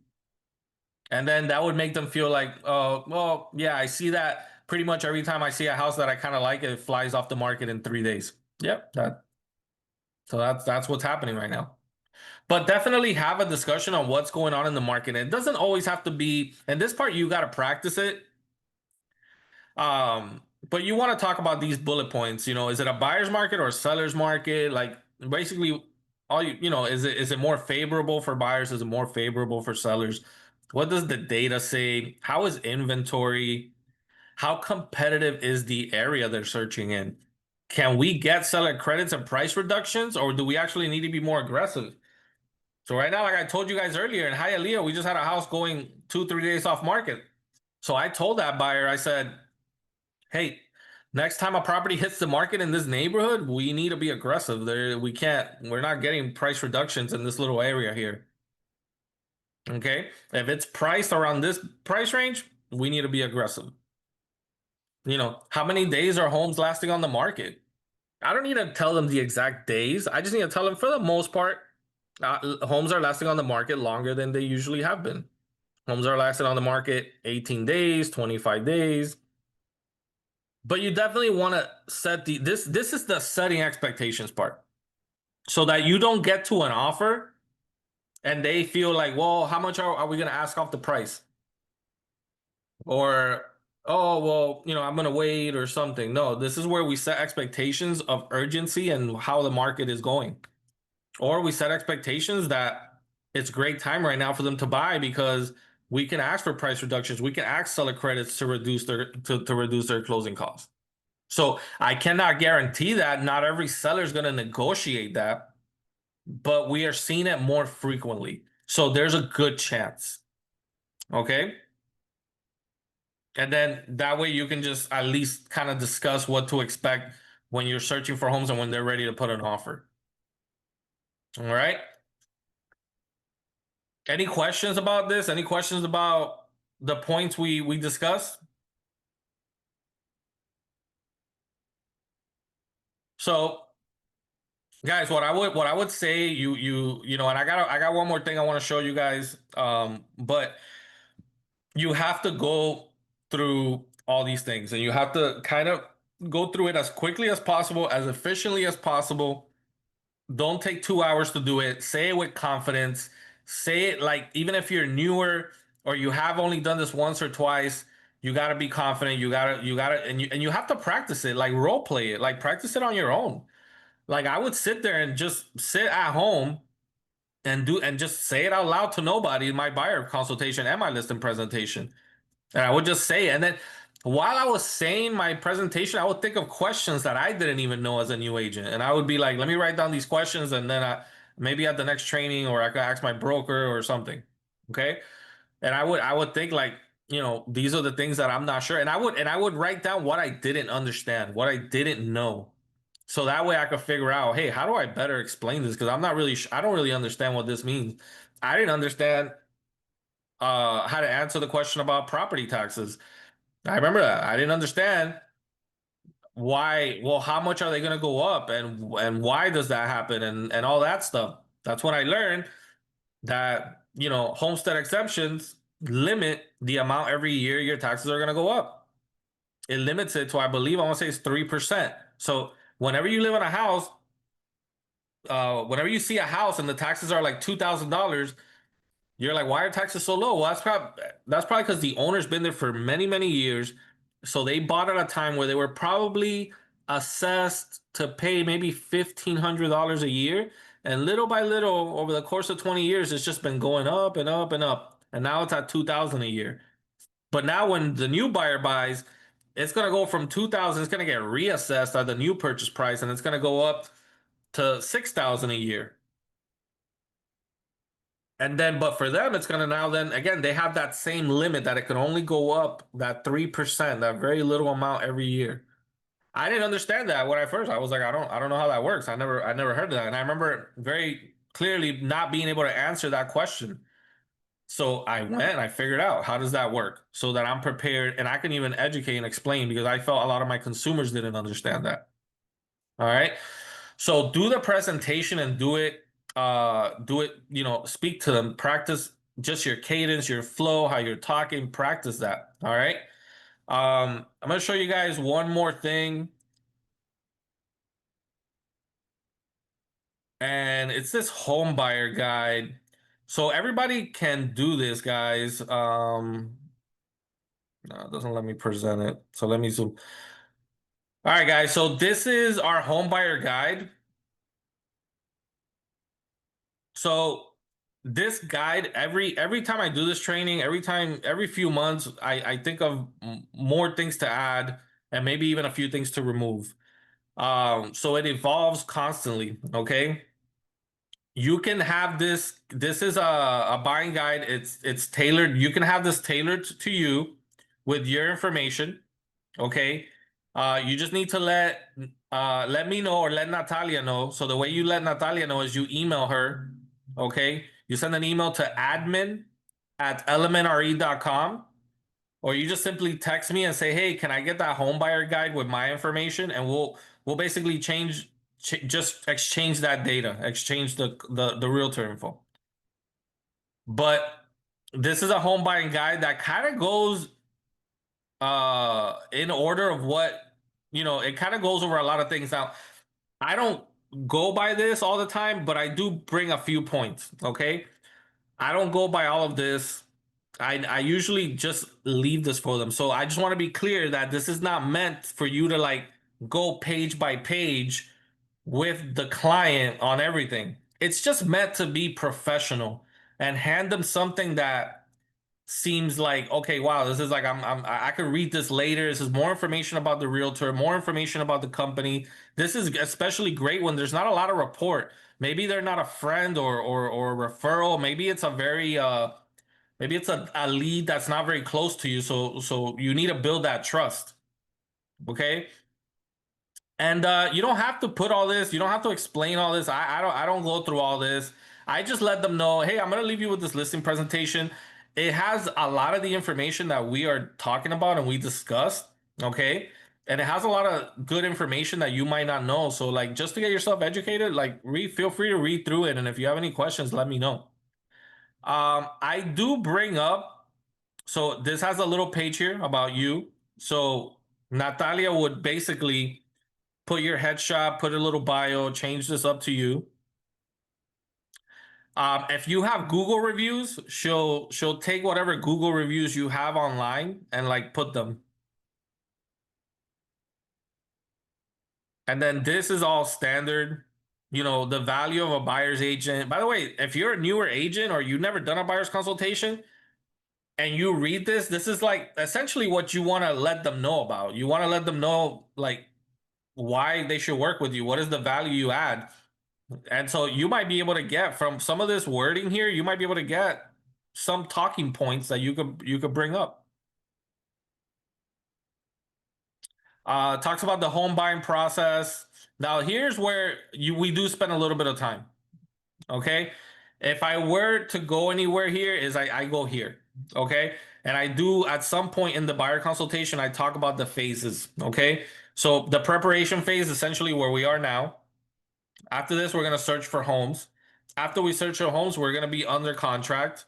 Speaker 1: And then that would make them feel like, oh, well, yeah, I see that pretty much every time I see a house that I kind of like, it flies off the market in 3 days. Yep, that's what's happening right now. But definitely have a discussion on what's going on in the market. It doesn't always have to be, and this part you got to practice it. But you want to talk about these bullet points. Is it a buyer's market or a seller's market? Like basically, is it more favorable for buyers? Is it more favorable for sellers? What does the data say? How is inventory? How competitive is the area they're searching in? Can we get seller credits and price reductions, or do we actually need to be more aggressive? So right now, like I told you guys earlier, in Hialeah, we just had a house going 2, 3 days off market. So I told that buyer, I said, hey, next time a property hits the market in this neighborhood, we need to be aggressive. We're not getting price reductions in this little area here. Okay. If it's priced around this price range, we need to be aggressive. How many days are homes lasting on the market? I don't need to tell them the exact days. I just need to tell them for the most part, homes are lasting on the market longer than they usually have been. Homes are lasting on the market 18 days, 25 days. But you definitely want to set this is the setting expectations part. So that you don't get to an offer and they feel like, well, how much are we going to ask off the price? Or, oh, well, I'm going to wait or something. No, this is where we set expectations of urgency and how the market is going. Or we set expectations that it's great time right now for them to buy because we can ask for price reductions. We can ask seller credits to reduce their closing costs. So I cannot guarantee that not every seller is going to negotiate that, but we are seeing it more frequently. So there's a good chance. Okay. And then that way you can just at least kind of discuss what to expect when you're searching for homes and when they're ready to put an offer. All right. Any questions about this? Any questions about the points we discussed? So guys, what I would say, and I got one more thing I want to show you guys. But you have to go through all these things and you have to kind of go through it as quickly as possible, as efficiently as possible. Don't take 2 hours to do it. Say it with confidence. Say it like, even if you're newer or you have only done this once or twice, you got to be confident. And you have to practice it, like role play it, like practice it on your own. Like I would sit there and just sit at home and just say it out loud to nobody in my buyer consultation and my listing presentation. And I would just say it. And then while I was saying my presentation, I would think of questions that I didn't even know as a new agent. And I would be like, let me write down these questions, and then maybe at the next training, or I could ask my broker or something. Okay. And I would think like, these are the things that I'm not sure. And I would write down what I didn't understand, what I didn't know. So that way I could figure out, hey, how do I better explain this? Because I'm not really, I don't really understand what this means. I didn't understand how to answer the question about property taxes. I remember that. I didn't understand why, well, how much are they going to go up, and why does that happen, and all that stuff. That's when I learned that, homestead exemptions limit the amount every year your taxes are going to go up. It limits it to, I believe, I want to say it's 3%. So whenever you live in a house, whenever you see a house and the taxes are like $2,000, you're like, why are taxes so low? Well, that's probably because the owner's been there for many, many years. So they bought at a time where they were probably assessed to pay maybe $1,500 a year. And little by little, over the course of 20 years, it's just been going up and up and up. And now it's at 2,000 a year. But now when the new buyer buys, it's gonna go from 2,000, it's gonna get reassessed at the new purchase price, and it's gonna go up to 6,000 a year. And then, but for them, it's gonna now then again, they have that same limit that it can only go up that 3%, that very little amount every year. I didn't understand that when I was like, I don't know how that works. I never heard of that. And I remember very clearly not being able to answer that question. So I went and I figured out, how does that work, so that I'm prepared and I can even educate and explain, because I felt a lot of my consumers didn't understand that. All right. So do the presentation and do it, speak to them, practice just your cadence, your flow, how you're talking, practice that. All right. I'm gonna show you guys one more thing. And it's this home buyer guide. So everybody can do this, guys. No, it doesn't let me present it. So let me zoom. All right, guys. So this is our home buyer guide. So this guide, every time I do this training, every few months, I think of more things to add, and maybe even a few things to remove. So it evolves constantly. Okay. You can have this. This is a buying guide. It's tailored. You can have this tailored to you with your information. Okay. You just need to let me know, or let Natalia know. So the way you let Natalia know is you email her. Okay. You send an email to admin@elementre.com, or you just simply text me and say, hey, can I get that home buyer guide with my information? And we'll basically just exchange that data, exchange the realtor info. But this is a home buying guide that kind of goes in order of what, it kind of goes over a lot of things. Now, I don't go by this all the time, but I do bring a few points. Okay. I don't go by all of this. I usually just leave this for them. So I just want to be clear that this is not meant for you to like go page by page with the client on everything. It's just meant to be professional and hand them something that seems like, okay, wow, this is like, I could read this later. This is more information about the realtor, more information about the company. This is especially great when there's not a lot of rapport. Maybe they're not a friend or a referral. Maybe it's a very maybe it's a lead that's not very close to you. So you need to build that trust. Okay. And you don't have to put all this, you don't have to explain all this. I don't go through all this. I just let them know, hey, I'm gonna leave you with this listing presentation. It has a lot of the information that we are talking about and we discussed. Okay. And it has a lot of good information that you might not know. So like, just to get yourself educated, like feel free to read through it. And if you have any questions, let me know. I do bring up, so this has a little page here about you. So Natalia would basically put your headshot, put a little bio, change this up to you. If you have Google reviews, she'll take whatever Google reviews you have online and like put them. And then this is all standard. the value of a buyer's agent. By the way, if you're a newer agent or you've never done a buyer's consultation and you read this, this is like essentially what you want to let them know about. You want to let them know like why they should work with you. What is the value you add? And so you might be able to get from some of this wording here, you might be able to get some talking points that you could bring up. Talks about the home buying process. Now here's where we do spend a little bit of time. Okay. If I were to go anywhere here is I go here. Okay. And I do at some point in the buyer consultation, I talk about the phases. Okay. So the preparation phase, essentially where we are now. After this, we're going to search for homes. After we search for homes, we're going to be under contract.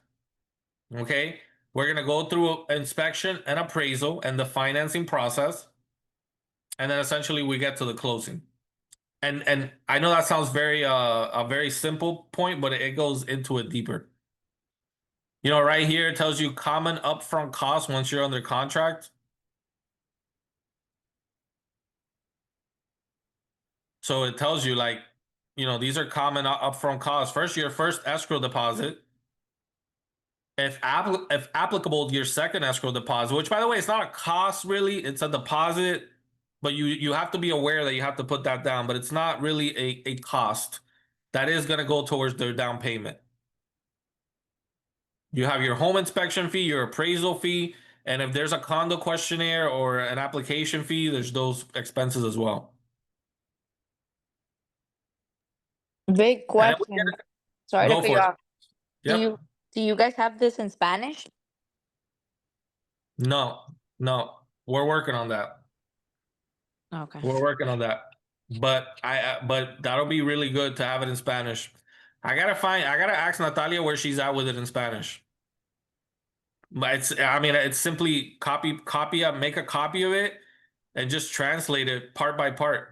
Speaker 1: Okay. We're going to go through inspection and appraisal and the financing process. And then essentially we get to the closing. And I know that sounds very a very simple point, but it goes into it deeper. Right here it tells you common upfront costs once you're under contract. So it tells you like, these are common upfront costs. First, your first escrow deposit. If applicable, your second escrow deposit, which by the way, it's not a cost really, it's a deposit, but you have to be aware that you have to put that down, but it's not really a cost. That is going to go towards their down payment. You have your home inspection fee, your appraisal fee, and if there's a condo questionnaire or an application fee, there's those expenses as well.
Speaker 4: Big
Speaker 1: And then
Speaker 4: question. Sorry to
Speaker 1: go
Speaker 4: cut you
Speaker 1: for it.
Speaker 4: off.
Speaker 1: Yep.
Speaker 4: Do you guys have this in Spanish?
Speaker 1: No, we're working on that.
Speaker 4: Okay.
Speaker 1: We're working on that. But but that'll be really good to have it in Spanish. I gotta ask Natalia where she's at with it in Spanish. But it's simply copy up, make a copy of it and just translate it part by part,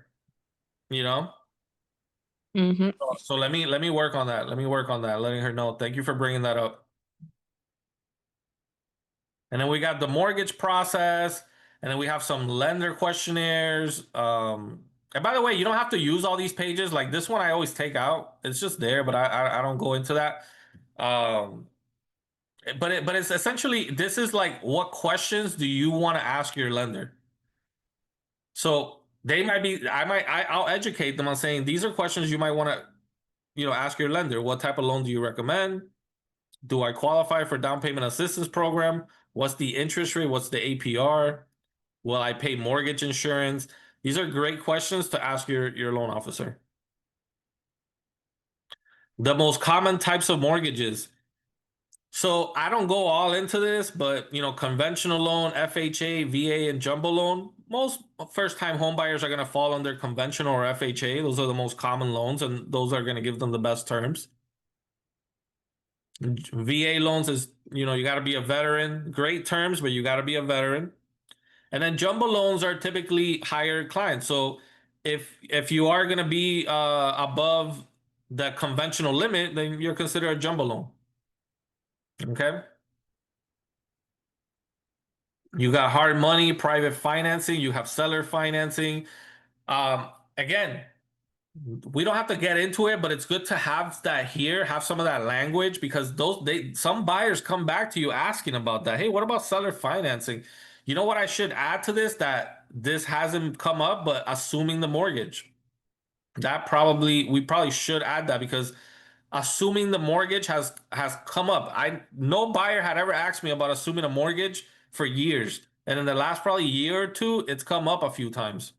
Speaker 4: Mm-hmm.
Speaker 1: So let me work on that. Let me work on that, letting her know. Thank you for bringing that up. And then we got the mortgage process, and then we have some lender questionnaires. And by the way, you don't have to use all these pages. Like this one I always take out. It's just there, but I don't go into that. But it's essentially, this is like, what questions do you want to ask your lender? So they might be, I'll educate them on saying these are questions you might want to, ask your lender. What type of loan do you recommend? Do I qualify for down payment assistance program? What's the interest rate? What's the APR? Will I pay mortgage insurance? These are great questions to ask your loan officer. The most common types of mortgages. So I don't go all into this, but conventional loan, FHA, VA, and jumbo loan. Most first-time home buyers are going to fall under conventional or FHA. Those are the most common loans, and those are going to give them the best terms. VA loans is, you got to be a veteran. Great terms, but you got to be a veteran. And then jumbo loans are typically higher clients. So if you are going to be above the conventional limit, then you're considered a jumbo loan. Okay. You got hard money, private financing. You have seller financing. Again, we don't have to get into it, but it's good to have that here, have some of that language, because some buyers come back to you asking about that. Hey, what about seller financing? You know what I should add to this that this hasn't come up, but assuming the mortgage. We probably should add that, because assuming the mortgage has come up. No buyer had ever asked me about assuming a mortgage for years. And in the last probably year or two, it's come up a few times.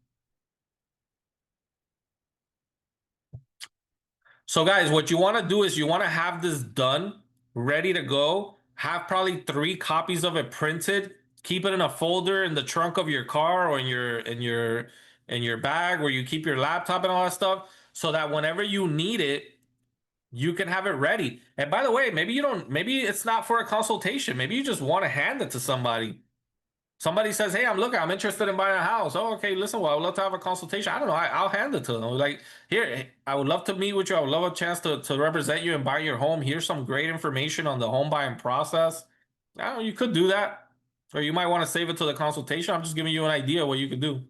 Speaker 1: So guys, what you want to do is you want to have this done, ready to go. Have probably 3 copies of it printed. Keep it in a folder in the trunk of your car or in your bag where you keep your laptop and all that stuff, so that whenever you need it, you can have it ready. And by the way, maybe it's not for a consultation. Maybe you just want to hand it to somebody. Somebody says, hey, I'm interested in buying a house. Oh, okay, listen, well, I would love to have a consultation. I don't know. I'll hand it to them. Like, here, I would love to meet with you. I would love a chance to represent you and buy your home. Here's some great information on the home buying process. I don't know, you could do that. Or you might want to save it to the consultation. I'm just giving you an idea what you could do.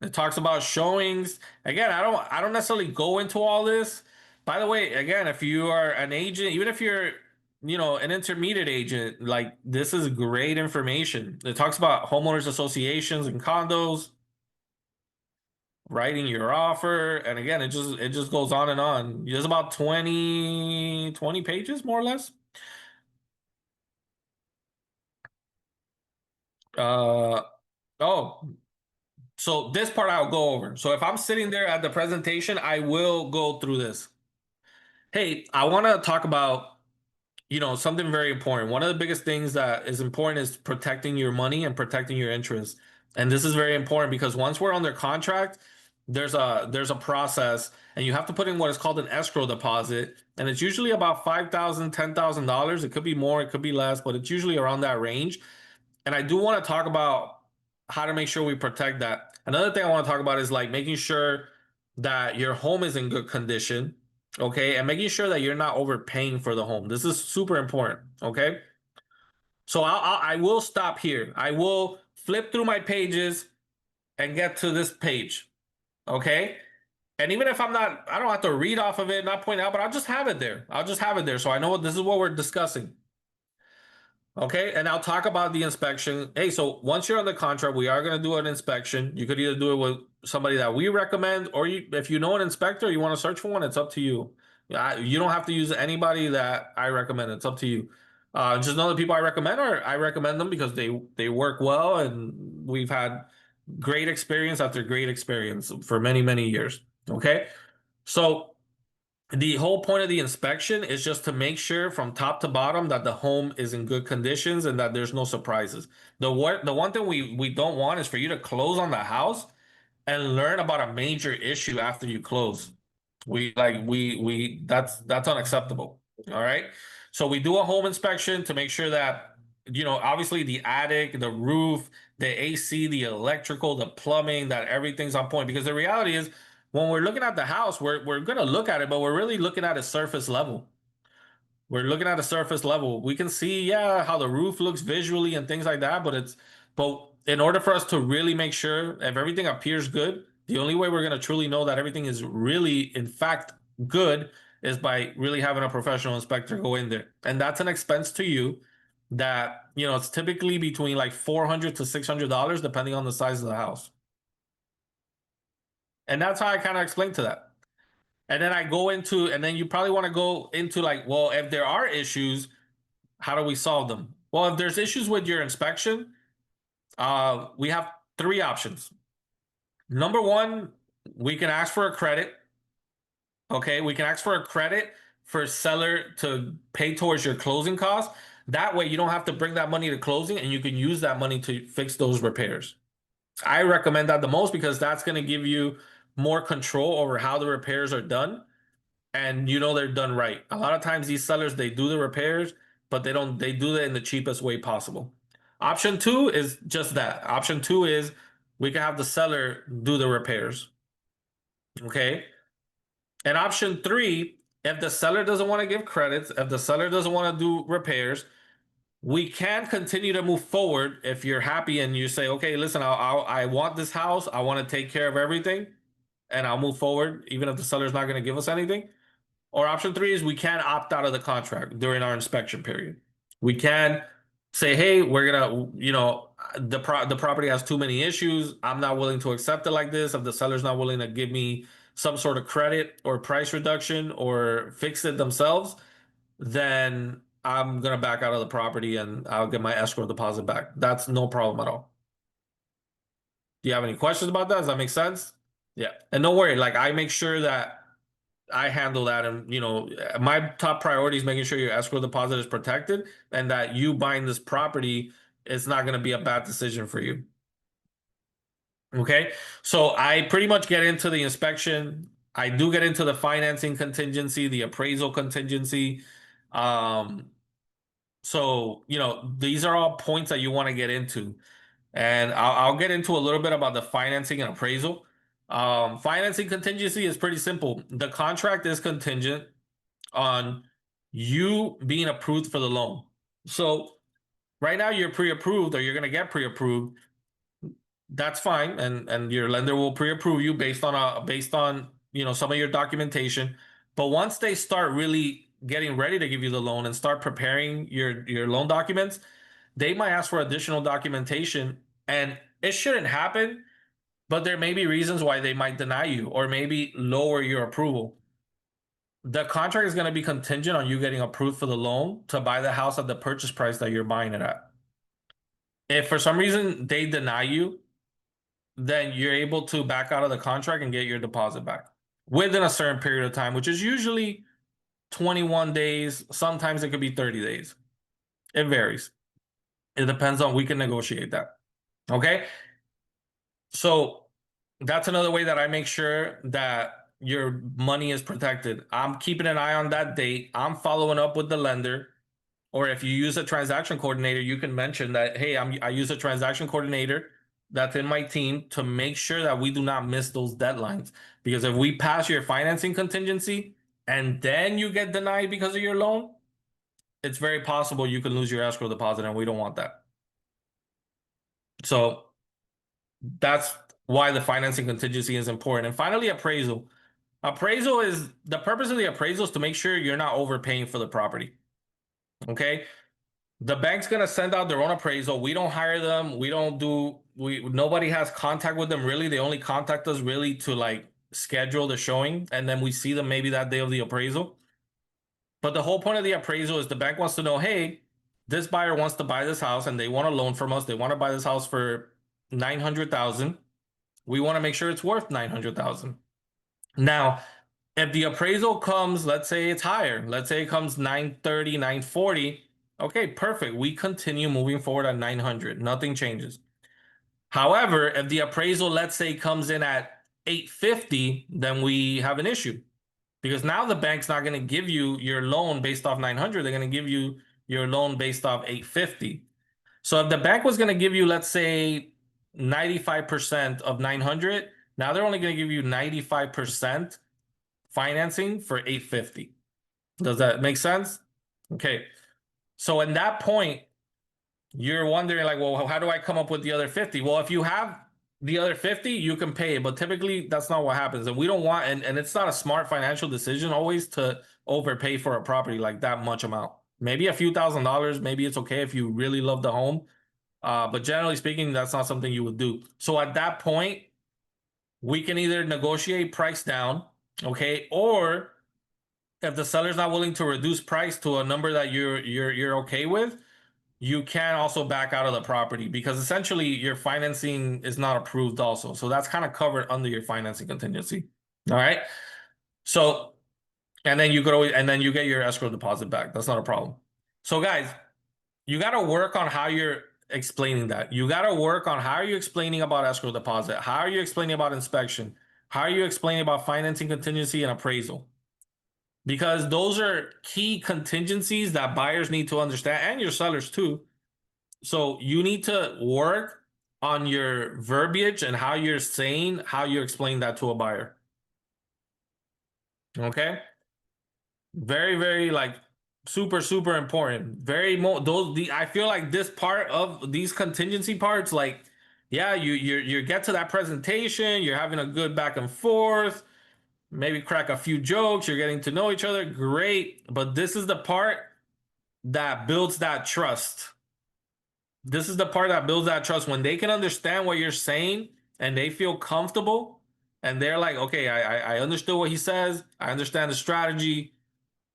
Speaker 1: It talks about showings. Again, I don't necessarily go into all this. By the way, again, if you are an agent, even if you're, an intermediate agent, like this is great information. It talks about homeowners associations and condos, writing your offer, and again, it just goes on and on. There's about 20 pages more or less. Oh, so this part I'll go over. So if I'm sitting there at the presentation, I will go through this. Hey, I want to talk about, something very important. One of the biggest things that is important is protecting your money and protecting your interest. And this is very important because once we're under contract, there's a process, and you have to put in what is called an escrow deposit, and it's usually about $5,000, $10,000. It could be more, it could be less, but it's usually around that range. And I do want to talk about how to make sure we protect that. Another thing I want to talk about is like making sure that your home is in good condition, okay, and making sure that you're not overpaying for the home. This is super important, okay. So I will stop here. I will flip through my pages and get to this page, okay. And even if I don't have to read off of it, not point out, but I'll just have it there. I'll just have it there, so I know this is what we're discussing. Okay, and I'll talk about the inspection. Hey, so once you're on the contract, we are going to do an inspection. You could either do it with somebody that we recommend, or if you know an inspector, you want to search for one, it's up to you. You don't have to use anybody that I recommend. It's up to you. Just know the people I recommend, or I recommend them because they work well, and we've had great experience after great experience for many, many years. Okay, so the whole point of the inspection is just to make sure from top to bottom that the home is in good conditions and that there's no surprises. The one thing we don't want is for you to close on the house and learn about a major issue after you close. That's unacceptable. All right. So we do a home inspection to make sure that, obviously the attic, the roof, the AC, the electrical, the plumbing, that everything's on point. Because the reality is, when we're looking at the house, we're gonna look at it, but we're really looking at a surface level. We're looking at a surface level. We can see, yeah, how the roof looks visually and things like that, but in order for us to really make sure if everything appears good, the only way we're gonna truly know that everything is really, in fact, good is by really having a professional inspector go in there. And that's an expense to you that, it's typically between like $400 to $600, depending on the size of the house. And that's how I kind of explain to that. And then and then you probably want to go into like, well, if there are issues, how do we solve them? Well, if there's issues with your inspection, we have three options. Number one, we can ask for a credit. Okay, we can ask for a credit for seller to pay towards your closing costs. That way you don't have to bring that money to closing, and you can use that money to fix those repairs. I recommend that the most because that's going to give you more control over how the repairs are done, and they're done right. A lot of times these sellers, they do the repairs, but they do it in the cheapest way possible. Option two is just that. Option two is we can have the seller do the repairs. Okay. And option three, if the seller doesn't want to give credits, if the seller doesn't want to do repairs, we can continue to move forward if you're happy and you say, okay, listen, I want this house, I want to take care of everything, and I'll move forward even if the seller's not going to give us anything. Or option three is we can opt out of the contract during our inspection period. We can say, hey, we're gonna, the property has too many issues. I'm not willing to accept it like this. If the seller's not willing to give me some sort of credit or price reduction or fix it themselves, then I'm gonna back out of the property and I'll get my escrow deposit back. That's no problem at all. Do you have any questions about that? Does that make sense? Yeah. And don't worry, like I make sure that I handle that, and my top priority is making sure your escrow deposit is protected and that you buying this property is not going to be a bad decision for you. Okay, so I pretty much get into the inspection. I do get into the financing contingency, the appraisal contingency. So these are all points that you want to get into, and I'll get into a little bit about the financing and appraisal. Financing contingency is pretty simple. The contract is contingent on you being approved for the loan. So right now you're pre-approved, or you're going to get pre-approved. that's fine, and your lender will pre-approve you based on some of your documentation. But once they start really getting ready to give you the loan and start preparing your loan documents, they might ask for additional documentation, and it shouldn't happen, but there may be reasons why they might deny you or maybe lower your approval. The contract is going to be contingent on you getting approved for the loan to buy the house at the purchase price that you're buying it at. If for some reason they deny you, then you're able to back out of the contract and get your deposit back within a certain period of time, which is usually 21 days. Sometimes it could be 30 days. It varies. It depends on, we can negotiate that. Okay. So that's another way that I make sure that your money is protected. I'm keeping an eye on that date. I'm following up with the lender. Or if you use a transaction coordinator, you can mention that, hey, I use a transaction coordinator that's in my team to make sure that we do not miss those deadlines. Because if we pass your financing contingency and then you get denied because of your loan, it's very possible you can lose your escrow deposit, and we don't want that. So that's why the financing contingency is important. And finally, appraisal. Appraisal is, the purpose of the appraisal is to make sure you're not overpaying for the property. Okay. The bank's gonna send out their own appraisal. We don't hire them. Nobody has contact with them really. They only contact us really to like schedule the showing, and then we see them maybe that day of the appraisal. But the whole point of the appraisal is the bank wants to know, hey, this buyer wants to buy this house and they want a loan from us. They want to buy this house for 900,000. We want to make sure it's worth 900,000. Now, if the appraisal comes, let's say it's higher, let's say it comes 930, 940. Okay, perfect. We continue moving forward at 900. Nothing changes. However, if the appraisal, let's say, comes in at 850, then we have an issue, because now the bank's not going to give you your loan based off 900. They're going to give you your loan based off 850. So if the bank was going to give you, let's say, 95% of 900, now they're only going to give you 95% financing for 850. Does that make sense? Okay. So in that point, you're wondering like, well, how do I come up with the other 50? Well, if you have the other 50, you can pay it, but typically that's not what happens. And we don't want, and it's not a smart financial decision always to overpay for a property like that much amount. Maybe a few $1,000s, maybe it's okay if you really love the home. But generally speaking, that's not something you would do. So at that point, we can either negotiate price down, okay, or if the seller's not willing to reduce price to a number that you're okay with, you can also back out of the property, because essentially your financing is not approved also. So that's kind of covered under your financing contingency. All right. So, and then you get your escrow deposit back. That's not a problem. So guys, you got to work on how you're explaining that. You got to work on how are you explaining about escrow deposit? How are you explaining about inspection? How are you explaining about financing contingency and appraisal? Because those are key contingencies that buyers need to understand, and your sellers too. So you need to work on your verbiage and how you're explaining that to a buyer. Okay. Very, very like super, super important. I feel like this part of these contingency parts, like, yeah, you get to that presentation, you're having a good back and forth, maybe crack a few jokes, you're getting to know each other, great. But this is the part that builds that trust. This is the part that builds that trust. When they can understand what you're saying and they feel comfortable and they're like, okay, I understood what he says. I understand the strategy.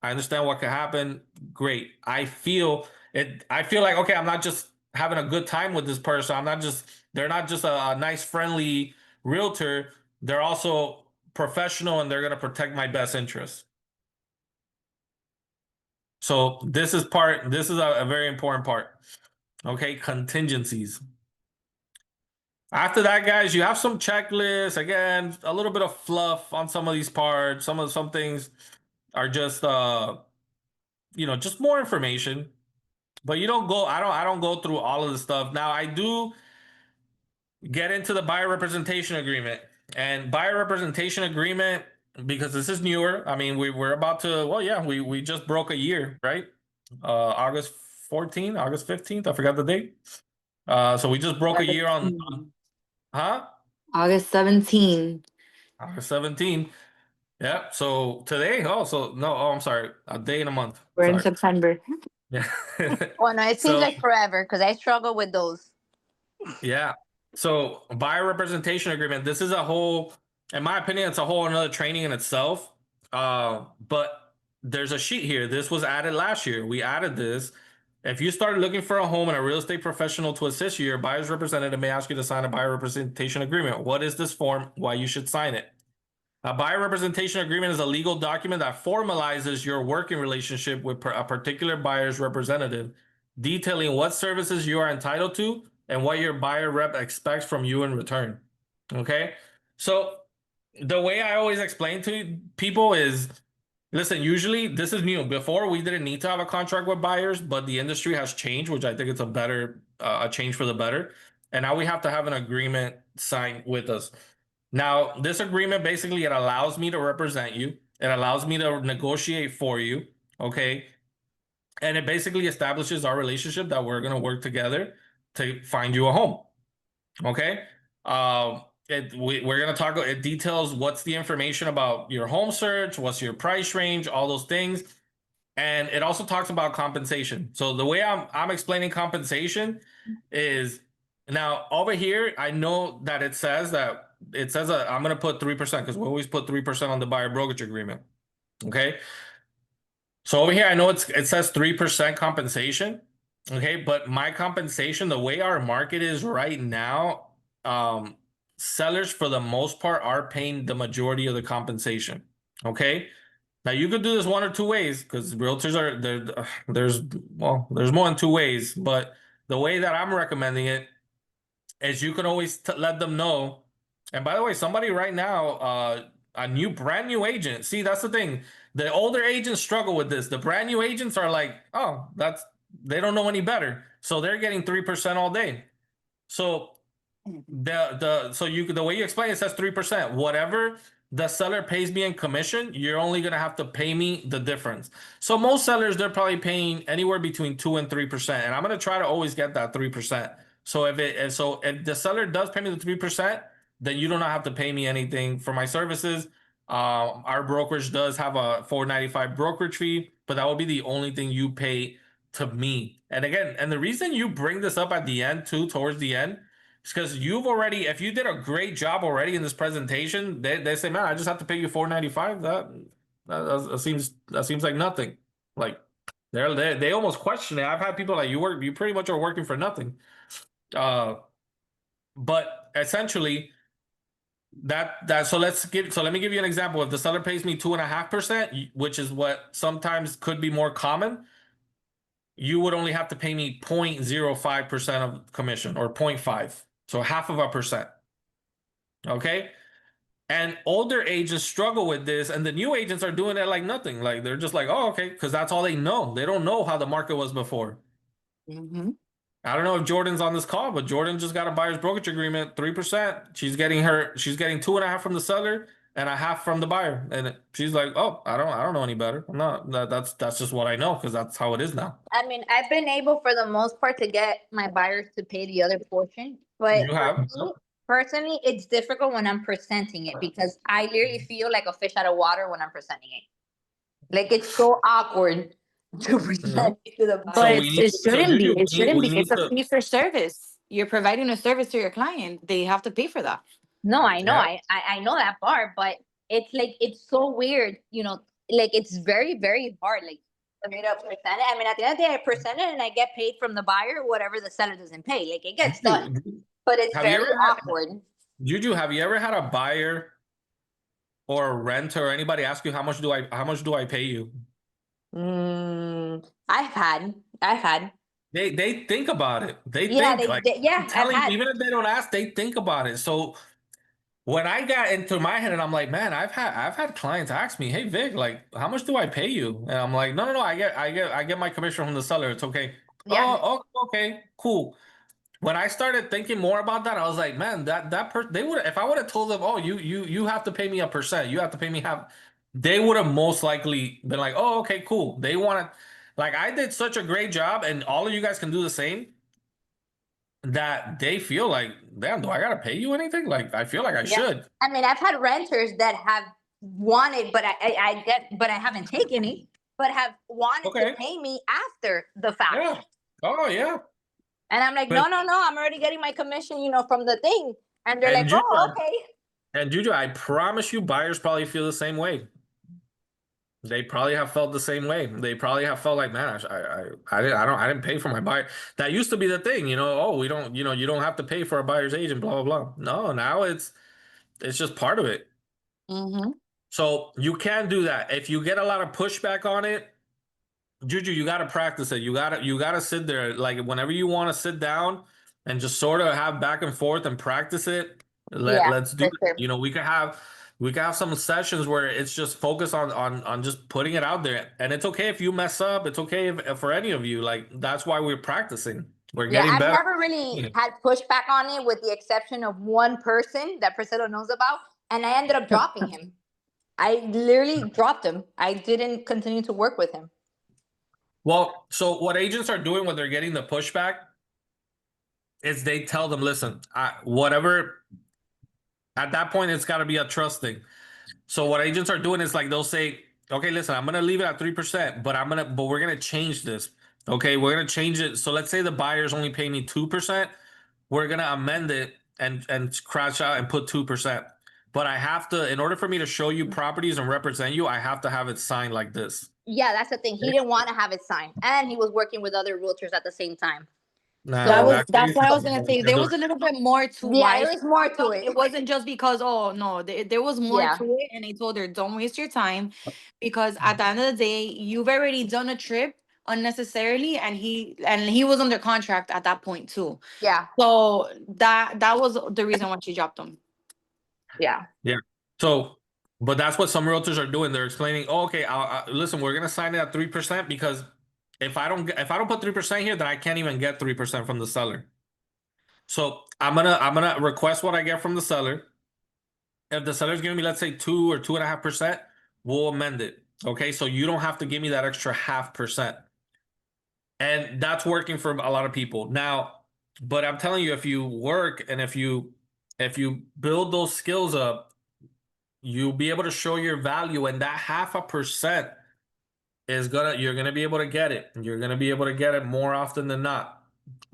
Speaker 1: I understand what could happen. Great. I feel like, okay, I'm not just having a good time with this person. They're not just a nice, friendly realtor. They're also professional and they're going to protect my best interests. So this is a very important part. Okay, contingencies. After that, guys, you have some checklists. Again, a little bit of fluff on some of these parts. Some things are just just more information. But I don't go through all of the stuff. Now I do get into the buyer representation agreement. And buyer representation agreement, because this is newer. I mean, we're about to, well, yeah, we just broke a year, right? August 14th, August 15th, I forgot the date. So we just broke a year on Huh?
Speaker 2: August 17.
Speaker 1: August 17. Yeah. So today, I'm sorry, a day and a month.
Speaker 2: We're in
Speaker 1: Sorry.
Speaker 2: September.
Speaker 1: Yeah.
Speaker 4: Well, no, it seems
Speaker 1: So
Speaker 4: like forever because I struggle with those.
Speaker 1: yeah. So buyer representation agreement. This is a whole, in my opinion, it's a whole another training in itself. But there's a sheet here. This was added last year. We added this. If you start looking for a home and a real estate professional to assist you, your buyer's representative may ask you to sign a buyer representation agreement. What is this form? Why you should sign it? A buyer representation agreement is a legal document that formalizes your working relationship with a particular buyer's representative, detailing what services you are entitled to and what your buyer rep expects from you in return. Okay. So the way I always explain to people is, listen, usually this is new. Before we didn't need to have a contract with buyers, but the industry has changed, which I think it's a better, a change for the better. And now we have to have an agreement signed with us. Now, this agreement basically it allows me to represent you. It allows me to negotiate for you. Okay. And it basically establishes our relationship that we're going to work together to find you a home. Okay. We're going to talk, it details what's the information about your home search, what's your price range, all those things. And it also talks about compensation. So the way I'm explaining compensation is now over here, I know that it says I'm going to put 3% because we always put 3% on the buyer brokerage agreement. Okay. So over here, I know it says 3% compensation. Okay. But my compensation, the way our market is right now, sellers for the most part are paying the majority of the compensation. Okay. Now you could do this one or two ways because realtors are there. There's more than two ways, but the way that I'm recommending it is you can always let them know. And by the way, somebody right now, a brand new agent. See, that's the thing. The older agents struggle with this. The brand new agents are like, oh, they don't know any better, so they're getting 3% all day. So the way you explain it says 3%. Whatever the seller pays me in commission, you're only gonna have to pay me the difference. So most sellers they're probably paying anywhere between 2 and 3%, and I'm gonna try to always get that 3%. So if the seller does pay me the 3%, then you do not have to pay me anything for my services. Our brokerage does have a $4.95 brokerage fee, but that will be the only thing you pay to me. And again, and the reason you bring this up at the end too, towards the end it's because if you did a great job already in this presentation, they say, man, I just have to pay you $4.95. That seems like nothing. Like they almost question it. I've had people like you pretty much are working for nothing. But essentially so let me give you an example. If the seller pays me 2.5%, which is what sometimes could be more common, you would only have to pay me 0.05% of commission or 0.5. So half of a percent. Okay. And older agents struggle with this, and the new agents are doing it like nothing. Like they're just like, oh, okay, because that's all they know. They don't know how the market was before.
Speaker 2: Mm-hmm.
Speaker 1: I don't know if Jordan's on this call, but Jordan just got a buyer's brokerage agreement, 3%. She's getting 2.5 from the seller and a half from the buyer. And she's like, oh, I don't know any better. I'm not that's just what I know because that's how it is now.
Speaker 4: I mean, I've been able for the most part to get my buyers to pay the other portion, but
Speaker 1: You have.
Speaker 4: personally, it's difficult when I'm presenting it because I literally feel like a fish out of water when I'm presenting it. Like it's so awkward to present it to the buyer.
Speaker 2: But
Speaker 1: we need
Speaker 2: it shouldn't be. It shouldn't
Speaker 1: we
Speaker 2: be.
Speaker 1: need
Speaker 2: It's a
Speaker 1: to
Speaker 2: fee for service. You're providing a service to your client. They have to pay for that.
Speaker 4: No, I know,
Speaker 1: Yeah.
Speaker 4: I know that part, but it's like it's so weird, like it's very, very hard, like for me to present it. I mean, at the end of the day, I present it and I get paid from the buyer, whatever the seller doesn't pay. Like it gets done, but it's
Speaker 1: Have you
Speaker 4: very
Speaker 1: ever had
Speaker 4: awkward.
Speaker 1: Juju, have you ever had a buyer or a renter or anybody ask you how much do I pay you?
Speaker 4: I've had.
Speaker 1: They think about it. They
Speaker 4: Yeah,
Speaker 1: think like
Speaker 4: yeah,
Speaker 1: I'm
Speaker 4: I've
Speaker 1: telling you,
Speaker 4: had.
Speaker 1: even if they don't ask, they think about it. So when I got into my head and I'm like, man, I've had clients ask me, hey Vic, like how much do I pay you? And I'm like, no, I get my commission from the seller. It's okay.
Speaker 4: Yeah,
Speaker 1: Oh, okay, cool. When I started thinking more about that, I was like, man, they would if I would have told them, oh, you have to pay me a percent, you have to pay me half, they would have most likely been like, oh, okay, cool. They want to, like, I did such a great job, and all of you guys can do the same. that they feel like, damn, do I gotta pay you anything? Like, I feel like I should.
Speaker 4: I mean, I've had renters that have wanted, but I get, but I haven't taken it, but have wanted
Speaker 1: Okay.
Speaker 4: to pay me after the fact.
Speaker 1: Yeah. Oh yeah.
Speaker 4: And I'm like,
Speaker 1: But
Speaker 4: no, I'm already getting my commission, from the thing. And they're
Speaker 1: and
Speaker 4: like,
Speaker 1: Juju,
Speaker 4: oh, okay.
Speaker 1: and Juju, I promise you, buyers probably feel the same way. They probably have felt the same way. They probably have felt like, man, I didn't pay for my buyer. That used to be the thing, Oh, we don't, you don't have to pay for a buyer's agent, blah blah blah. No, now it's just part of it.
Speaker 2: Mm-hmm.
Speaker 1: So you can do that. If you get a lot of pushback on it, Juju, you gotta practice it. You gotta sit there. Like whenever you want to sit down and just sort of have back and forth and practice it.
Speaker 4: Yeah,
Speaker 1: Let's do
Speaker 4: for
Speaker 1: it.
Speaker 4: sure.
Speaker 1: We can have some sessions where it's just focused on just putting it out there. And it's okay if you mess up. It's okay if for any of you. Like that's why we're practicing. We're
Speaker 4: Yeah,
Speaker 1: getting
Speaker 4: I've
Speaker 1: better.
Speaker 4: never really had pushback on it, with the exception of one person that Priscilla knows about, and I ended up dropping him. I literally dropped him. I didn't continue to work with him.
Speaker 1: Well, so what agents are doing when they're getting the pushback is they tell them, listen, whatever. At that point, it's got to be a trust thing. So what agents are doing is like they'll say, okay, listen, I'm gonna leave it at 3%, but we're gonna change this. Okay, we're gonna change it. So let's say the buyers only pay me 2%. We're gonna amend it and scratch out and put 2%. But I have to, in order for me to show you properties and represent you, I have to have it signed like this.
Speaker 4: Yeah, that's the thing. He didn't want to have it signed, and he was working with other realtors at the same time.
Speaker 1: Nah,
Speaker 4: So
Speaker 2: That's what I was gonna say. There was a little bit more to
Speaker 4: yeah,
Speaker 2: why
Speaker 4: there was more to it.
Speaker 2: it wasn't just because, oh no, there was more
Speaker 4: Yeah.
Speaker 2: to it, and I told her, don't waste your time, because at the end of the day, you've already done a trip unnecessarily, and he was under contract at that point too.
Speaker 4: Yeah.
Speaker 2: So that was the reason why she dropped him.
Speaker 4: Yeah.
Speaker 1: Yeah. So, but that's what some realtors are doing. They're explaining, oh, okay, listen, we're gonna sign it at 3% because if I don't put 3% here, then I can't even get 3% from the seller. So I'm gonna request what I get from the seller. If the seller's giving me, let's say 2 or 2.5%, we'll amend it. Okay, so you don't have to give me that extra 0.5%. And that's working for a lot of people now. But I'm telling you, if you work and if you build those skills up, you'll be able to show your value, and that 0.5% you're gonna be able to get it. You're gonna be able to get it more often than not.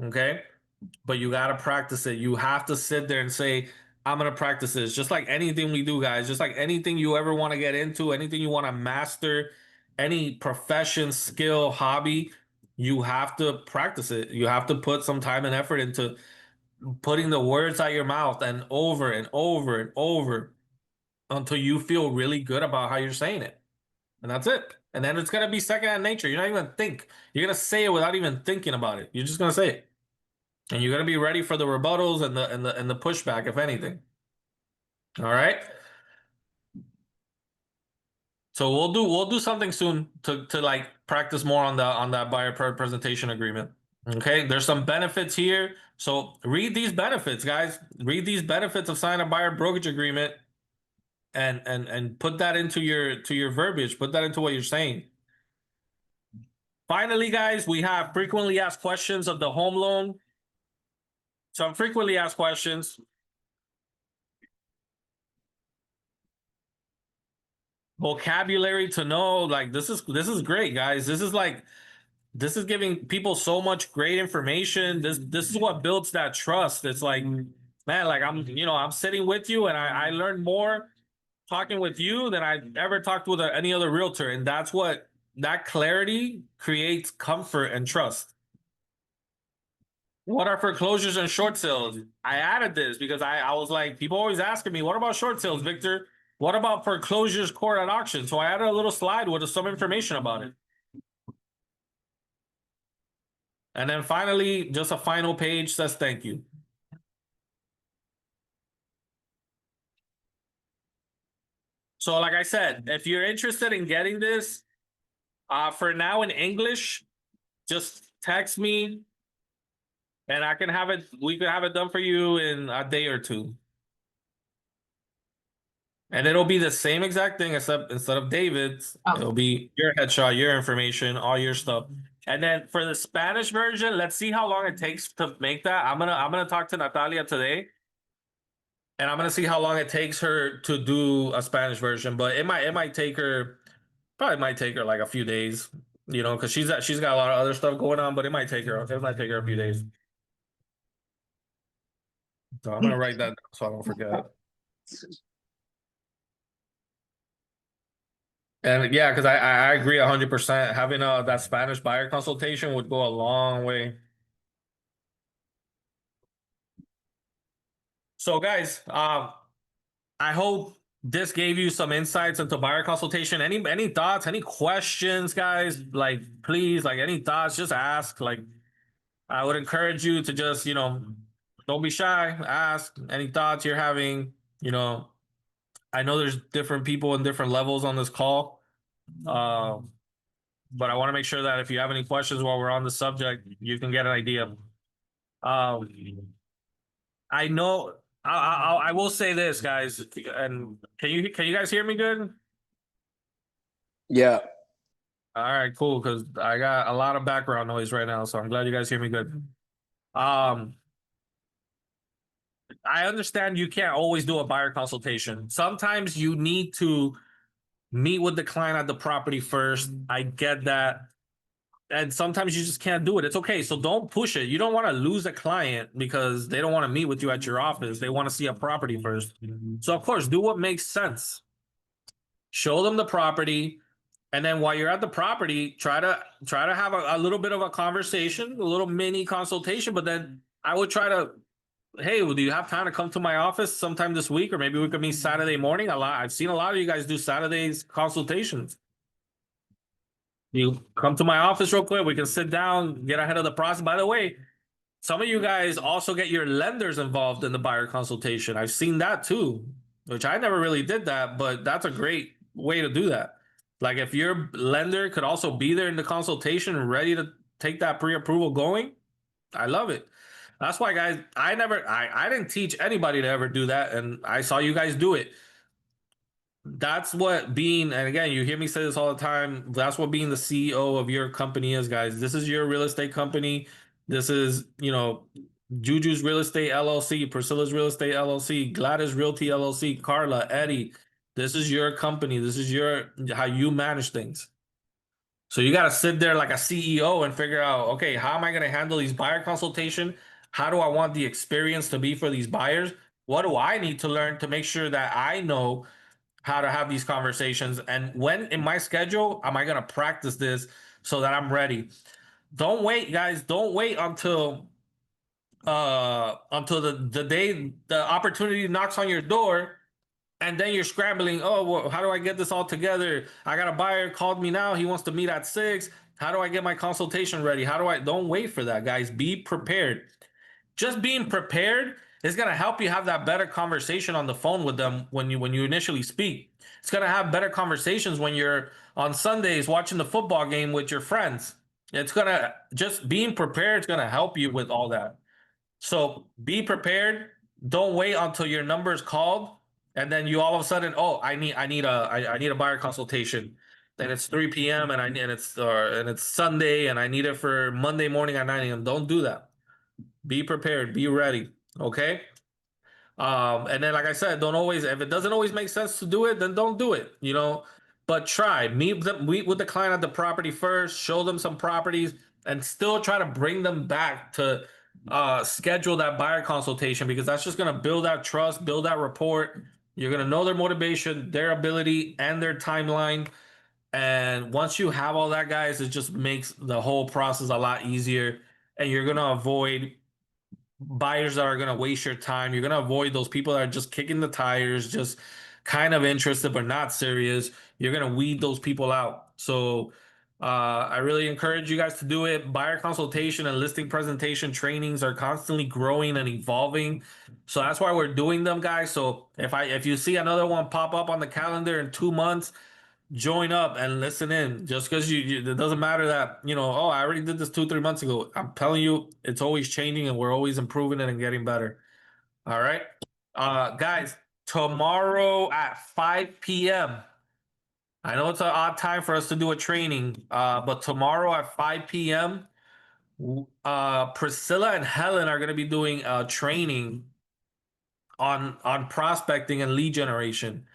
Speaker 1: Okay, but you gotta practice it. You have to sit there and say, I'm gonna practice this. Just like anything we do, guys. Just like anything you ever want to get into, anything you want to master, any profession, skill, hobby, you have to practice it. You have to put some time and effort into putting the words out your mouth and over and over and over until you feel really good about how you're saying it. And that's it. And then it's gonna be secondhand nature. You're not even think. You're gonna say it without even thinking about it. You're just gonna say it. And you're gonna be ready for the rebuttals and the pushback, if anything. All right. So we'll do something soon to like practice more on that buyer presentation agreement. Okay, there's some benefits here. So read these benefits, guys. Read these benefits of signing a buyer brokerage agreement and put that into your verbiage, put that into what you're saying. Finally, guys, we have frequently asked questions of the home loan. Some frequently asked questions. Vocabulary to know, like this is great, guys. This is giving people so much great information. This is what builds that trust. It's like, man, like I'm sitting with you and I learned more talking with you than I ever talked with any other realtor. And that clarity creates comfort and trust. What are foreclosures and short sales? I added this because I was like, people always asking me, what about short sales, Victor? What about foreclosures, court, and auction? So I added a little slide with some information about it. And then finally, just a final page says thank you. So like I said, if you're interested in getting this, for now in English, just text me and we can have it done for you in a day or two. And it'll be the same exact thing, except instead of David's,
Speaker 4: Oh.
Speaker 1: it'll be your headshot, your information, all your stuff. And then for the Spanish version, let's see how long it takes to make that. I'm gonna talk to Natalia today, and I'm gonna see how long it takes her to do a Spanish version. But it might take her, probably might take her like a few days, you know, because she's got a lot of other stuff going on. But it might take her a few days. So I'm gonna write that down so I don't forget. And yeah, because I agree 100%. Having that Spanish buyer consultation would go a long way. So guys, I hope this gave you some insights into buyer consultation. Any thoughts, any questions, guys? Like, please, like any thoughts, just ask. Like, I would encourage you to just, you know, don't be shy. Ask any thoughts you're having. You know, I know there's different people in different levels on this call. But I want to make sure that if you have any questions while we're on the subject, you can get an idea. I know I will say this, guys, and can you guys hear me good?
Speaker 5: Yeah.
Speaker 1: All right, cool. Because I got a lot of background noise right now, so I'm glad you guys hear me good. I understand you can't always do a buyer consultation. Sometimes you need to meet with the client at the property first. I get that. And sometimes you just can't do it. It's okay. So don't push it. You don't want to lose a client because they don't want to meet with you at your office. They want to see a property first. So of course, do what makes sense. Show them the property. And then while you're at the property, try to have a little bit of a conversation, a little mini consultation. But then I would try to, hey, well, do you have time to come to my office sometime this week? Or maybe we could meet Saturday morning. I've seen a lot of you guys do Saturdays consultations. You come to my office real quick. We can sit down, get ahead of the process. By the way, some of you guys also get your lenders involved in the buyer consultation. I've seen that too, which I never really did that, but that's a great way to do that. Like if your lender could also be there in the consultation, ready to take that pre-approval going, I love it. That's why, guys, I didn't teach anybody to ever do that, and I saw you guys do it. That's what being, and again, you hear me say this all the time, that's what being the CEO of your company is, guys. This is your real estate company. This is, you know, Juju's Real Estate LLC, Priscilla's Real Estate LLC, Gladys Realty LLC, Carla, Eddie. This is your company. This is how you manage things. So you got to sit there like a CEO and figure out, okay, how am I going to handle these buyer consultation? How do I want the experience to be for these buyers? What do I need to learn to make sure that I know how to have these conversations, and when in my schedule am I going to practice this so that I'm ready? Don't wait, guys. Don't wait until the day the opportunity knocks on your door and then you're scrambling. Oh, well, how do I get this all together? I got a buyer called me now. He wants to meet at 6. How do I get my consultation ready? Don't wait for that, guys. Be prepared. Just being prepared is going to help you have that better conversation on the phone with them when you initially speak. It's going to have better conversations when you're on Sundays watching the football game with your friends. It's going to just being prepared is going to help you with all that. So be prepared. Don't wait until your number is called and then you all of a sudden, oh, I need a buyer consultation. And it's 3 p.m. and it's Sunday and I need it for Monday morning at 9 a.m. Don't do that. Be prepared, be ready. Okay. And then, like I said, if it doesn't always make sense to do it, then don't do it, you know, but try meet with the client at the property first, show them some properties and still try to bring them back to schedule that buyer consultation, because that's just going to build that trust, build that rapport. You're going to know their motivation, their ability, and their timeline. And once you have all that, guys, it just makes the whole process a lot easier. And you're going to avoid buyers that are going to waste your time. You're going to avoid those people that are just kicking the tires, just kind of interested but not serious. You're going to weed those people out. So I really encourage you guys to do it. Buyer consultation and listing presentation trainings are constantly growing and evolving. So that's why we're doing them, guys. So if you see another one pop up on the calendar in 2 months, join up and listen in. Just because it doesn't matter that, you know, oh, I already did this 2-3 months ago. I'm telling you, it's always changing and we're always improving it and getting better. All right. Guys, tomorrow at 5 p.m. I know it's an odd time for us to do a training, but tomorrow at 5 p.m., Priscilla and Helen are going to be doing a training on prospecting and lead generation.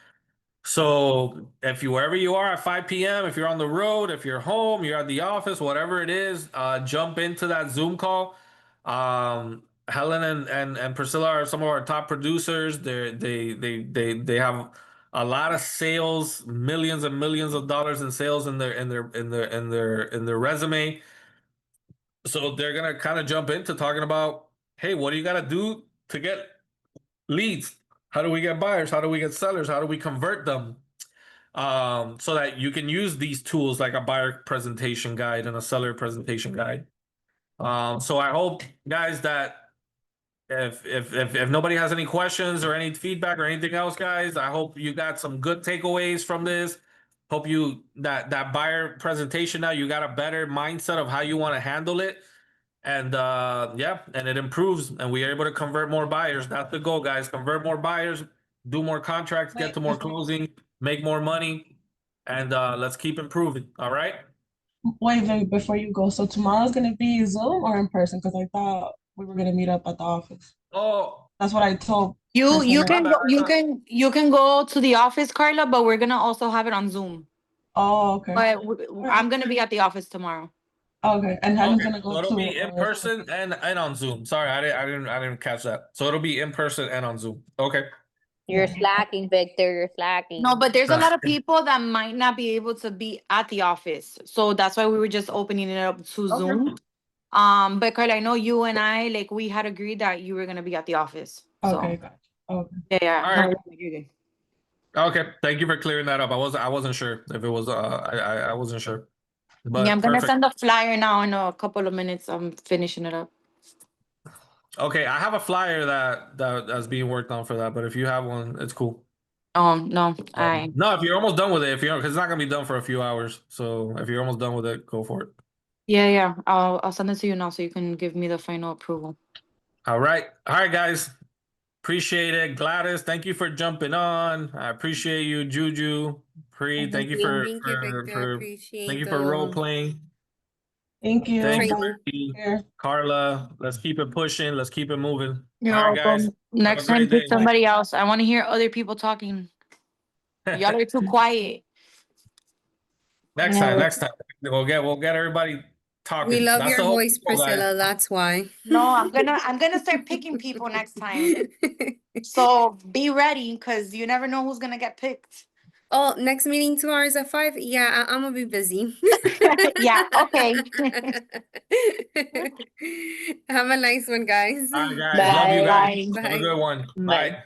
Speaker 1: So if you wherever you are at 5 p.m., if you're on the road, if you're home, you're at the office, whatever it is, jump into that Zoom call. Helen and Priscilla are some of our top producers. They have a lot of sales, millions and millions of dollars in sales in their resume. So they're gonna kind of jump into talking about, hey, what do you gotta do to get leads? How do we get buyers? How do we get sellers? How do we convert them? So that you can use these tools like a buyer presentation guide and a seller presentation guide. So I hope, guys, that if nobody has any questions or any feedback or anything else, guys, I hope you got some good takeaways from this. Hope you that buyer presentation now you got a better mindset of how you want to handle it. And yeah, and it improves, and we are able to convert more buyers. That's the goal, guys. Convert more buyers, do more contracts, get to more closing, make more money, and let's keep improving. All right.
Speaker 3: Wait, Vic, before you go, so tomorrow's gonna be Zoom or in person? Because I thought we were gonna meet up at the office.
Speaker 1: Oh,
Speaker 3: That's what I told
Speaker 2: You
Speaker 3: Priscilla.
Speaker 2: can
Speaker 1: My
Speaker 2: go,
Speaker 1: bad.
Speaker 2: you can go to the office, Carla, but we're gonna also have it on Zoom.
Speaker 3: Oh, okay.
Speaker 2: But I'm gonna be at the office tomorrow.
Speaker 3: Okay, and Helen's
Speaker 1: Okay,
Speaker 3: gonna
Speaker 1: so
Speaker 3: go
Speaker 1: it'll
Speaker 3: too.
Speaker 1: be in person and on Zoom. Sorry, I didn't catch that. So it'll be in person and on Zoom. Okay.
Speaker 4: You're
Speaker 3: Yeah.
Speaker 4: slacking, Victor. You're slacking.
Speaker 2: No, but there's a lot of people that might not be able to be at the office. So that's why we were just opening it up to
Speaker 1: Okay.
Speaker 2: Zoom. But Carla, I know you and I, like, we had agreed that you were gonna be at the office. So
Speaker 3: Okay, gotcha. Okay.
Speaker 2: yeah.
Speaker 1: All
Speaker 2: No,
Speaker 1: right.
Speaker 2: you're good.
Speaker 1: Okay. Thank you for clearing that up. I wasn't sure if it was I wasn't sure. But
Speaker 2: Yeah, I'm gonna
Speaker 1: perfect.
Speaker 2: send a flyer now in a couple of minutes. I'm finishing it up.
Speaker 1: Okay, I have a flyer that's being worked on for that, but if you have one, it's cool.
Speaker 2: No,
Speaker 1: No, if you're almost done with it, if you're because it's not gonna be done for a few hours. So if you're almost done with it, go for it.
Speaker 2: yeah. I'll send it to you now so you can give me the final approval.
Speaker 1: All right. All right, guys. Appreciate it. Gladys, thank you for jumping on. I appreciate you, Juju. Pre, thank you for
Speaker 5: Thank you, Victor. Appreciate
Speaker 1: thank you for role playing.
Speaker 3: Thank you.
Speaker 1: Thank you,
Speaker 5: Training.
Speaker 1: Ricky.
Speaker 3: Here.
Speaker 1: Carla. Let's keep it pushing. Let's keep it moving.
Speaker 2: You're
Speaker 1: All right, guys.
Speaker 2: welcome. Next
Speaker 1: Have a
Speaker 2: time,
Speaker 1: great
Speaker 2: pick
Speaker 1: day.
Speaker 2: somebody else. I want to hear other people talking. Y'all are too quiet.
Speaker 1: Next time. We'll get everybody talking.
Speaker 5: We love
Speaker 1: That's
Speaker 5: your
Speaker 1: the whole
Speaker 5: voice,
Speaker 1: goal, guys.
Speaker 5: Priscilla. That's why.
Speaker 2: No, I'm gonna start picking people next time. So be ready, because you never know who's gonna get picked.
Speaker 5: Oh, next meeting tomorrow is at 5. Yeah, I'm gonna be busy.
Speaker 2: Yeah, okay.
Speaker 5: Have a nice one, guys.
Speaker 1: All right, guys. Love you guys.
Speaker 2: Bye.
Speaker 1: Have a
Speaker 5: Bye.
Speaker 1: good one.
Speaker 2: Bye.
Speaker 1: Bye.